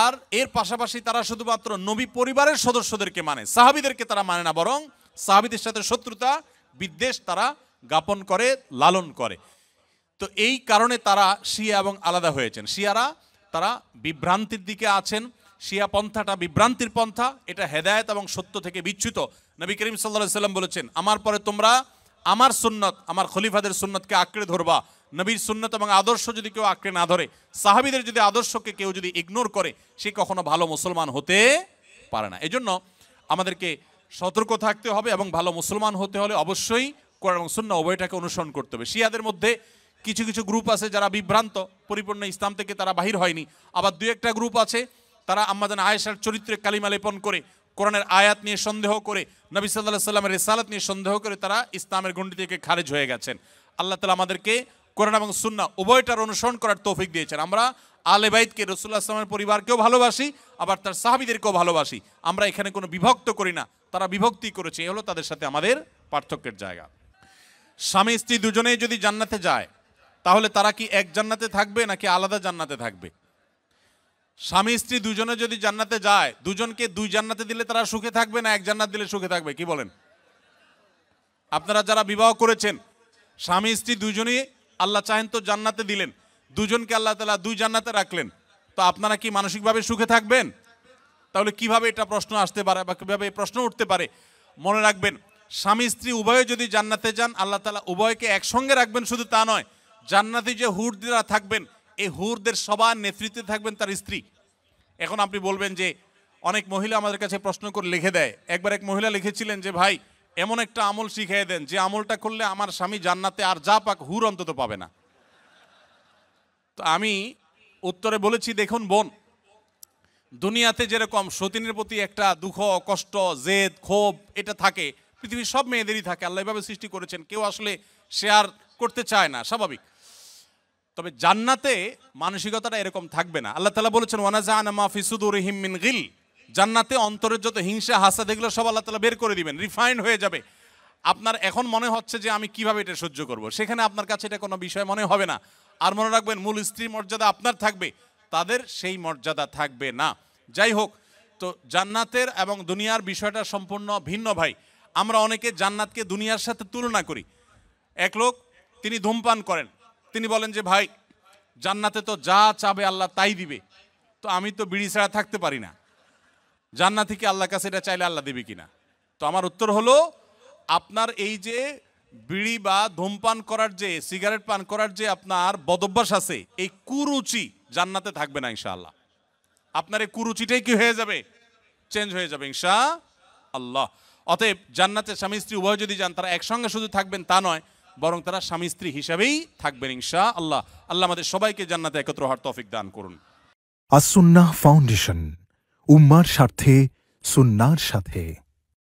Speaker 1: আর এর পাশাপাশি তারা শুধুমাত্র নবী পরিবারের সদস্যদেরকে মানে, সাহাবীদেরকে তারা মানে না, বরং সাহাবীদের সাথে শত্রুতা বিদ্বেষ তারা জ্ঞাপন করে, লালন করে। তো এই কারণে তারা শিয়া এবং আলাদা হয়েছেন। শিয়ারা তারা বিভ্রান্তির দিকে আছেন। শিয়া পন্থাটা বিভ্রান্তির পন্থা, এটা হেদায়েত এবং সত্য থেকে বিচ্যুত। নবী করিম সাল্লাল্লাহু আলাইহি সাল্লাম বলেছেন, আমার পরে তোমরা আমার সুন্নত, আমার খলিফাদের সুন্নতকে আঁকড়ে ধরবা। নবীর সুন্নত এবং আদর্শ যদি কেউ আঁকড়ে না ধরে, সাহাবীদের যদি আদর্শকে কেউ যদি ইগনোর করে, সে কখনো ভালো মুসলমান হতে পারে না। এজন্য আমাদেরকে সতর্ক থাকতে হবে এবং ভালো মুসলমান হতে হলে অবশ্যই কোরআন এবং সুন্নাহ উভয়টাকে অনুসরণ করতে হবে। শিয়াদের মধ্যে কিছু কিছু গ্রুপ আছে যারা বিভ্রান্ত, পরিপূর্ণ ইসলাম থেকে তারা বাহির হয়নি। আবার দুই একটা গ্রুপ আছে তারা আম্মাজান আয়েশার চরিত্রে কালিমা লেপন করে, কোরআনের আয়াত নিয়ে সন্দেহ করে, নবী সাল্লাল্লাহু আলাইহি সাল্লামের রিসালাত নিয়ে সন্দেহ করে তারা ইসলামের গণ্ডি থেকে খারিজ হয়ে গেছেন। আল্লাহ তাআলা আমাদেরকে কোরআন এবং সুন্নাহ উভয়টার অনুসরণ করার তৌফিক দিয়েছেন। আমরা আলে বাইতকে, রাসূলুল্লাহ সাল্লাল্লাহু আলাইহি ওয়াসাল্লামের পরিবারকেও ভালোবাসি, আবার তার সাহাবীদেরকেও ভালোবাসি। আমরা এখানে কোনো বিভক্ত করি না, তারা বিভক্তি করেছে, এ হলো তাদের সাথে আমাদের পার্থক্যের জায়গা। স্বামী স্ত্রী দুজনেই যদি জান্নাতে যায়, তাহলে তারা কি এক জান্নাতে থাকবে নাকি আলাদা জান্নাতে থাকবে? স্বামী স্ত্রী দুজনে যদি জান্নাতে যায়, দুজনকে দুই জান্নাতে দিলে তারা সুখে থাকবে না এক জান্নাত দিলে সুখে থাকবে? কি বলেন? আপনারা যারা বিবাহ করেছেন, স্বামী স্ত্রী দুজনেই আল্লাহ চাহেন তো জান্নাতে দিলেন, দুজনকে আল্লাহ তাআলা দুই জান্নাতে রাখলেন, তো আপনারা কি মানসিকভাবে সুখে থাকবেন? তাহলে কিভাবে এটা প্রশ্ন আসতে পারে বা কিভাবে এই প্রশ্ন উঠতে পারে? মনে রাখবেন, স্বামী স্ত্রী উভয়ে যদি জান্নাতে যান, আল্লাহ তাআলা উভয়কে একসঙ্গে রাখবেন। শুধু তা নয়, জান্নাতে যে হুররা থাকবেন, এই হুরদের সবার নেতৃত্বে থাকবেন তার স্ত্রী। এখন আপনি বলবেন যে অনেক মহিলা আমাদের কাছে প্রশ্ন করে লিখে দেয়। একবার এক মহিলা লিখেছিলেন যে, ভাই এমন একটা আমল শিখিয়ে দেন যে আমলটা করলে আমার স্বামী জান্নাতে আর যা পাক হুর অন্তত পাবে না। তো আমি উত্তরে বলেছি, দেখুন বোন, দুনিয়াতে যেরকম সতীনের প্রতি একটা দুঃখ, কষ্ট, জেদ, ক্ষোভ এটা থাকে, পৃথিবীর সব মেয়েদেরই থাকে। আল্লাহ এভাবে সৃষ্টি করেছেন, কেউ আসলে শেয়ার করতে চায় না, স্বাভাবিক। তবে জান্নাতে মানসিকতাটা এরকম থাকবে না। আল্লাহ তাআলা বলেছেন, ওয়ানাজা'না মা ফি সুদুরিহিম মিন গিল, জান্নাতে অন্তরের যত হিংসা, হাসাদ এগুলো সব আল্লাহ তাআলা বের করে দিবেন, রিফাইন্ড হয়ে যাবে। আপনার এখন মনে হচ্ছে যে আমি কিভাবে এটা সহ্য করব, সেখানে আপনার কাছে এটা কোনো বিষয় মনে হবে না। আর মনে রাখবেন, মূল স্ত্রী মর্যাদা আপনার থাকবে, তাদের সেই মর্যাদা থাকবে না। যাই হোক, তো জান্নাতের এবং দুনিয়ার বিষয়টা সম্পূর্ণ ভিন্ন ভাই। আমরা অনেকে জান্নাতকে দুনিয়ার সাথে তুলনা করি। এক লোক, তিনি ধূমপান করেন, তিনি বলেন যে ভাই জান্নাতে তো যা চাবে আল্লাহ তাই দিবে, তো আমি তো বিড়ি ছাড়া থাকতে পারি না, জান্নাতে কি আল্লাহর কাছে এটা চাইলে আল্লাহ দেবে কিনা? তো আমার উত্তর হলো, আপনার এই যে বিড়ি বা ধূমপান করার যে, সিগারেট পান করার যে আপনার বদভ্যাস আছে, এই কুরুচি জান্নাতে থাকবে না ইনশাআল্লাহ। আপনার এই কুরুচিটাই কি হয়ে যাবে? চেঞ্জ হয়ে যাবে ইনশাআল্লাহ। অতএব জান্নাতে স্বামী স্ত্রী উভয় যদি যান, তারা একসঙ্গে শুধু থাকবেন তা নয়, বরং তারা স্বামী স্ত্রী হিসাবেই থাকবেন ইনশাআল্লাহ। আল্লাহ আমাদের সবাইকে জান্নাতে একত্র হওয়ার তৌফিক দান করুন।
Speaker 2: আস-সুন্নাহ ফাউন্ডেশন, উম্মার স্বার্থে সুন্নাহর সাথে।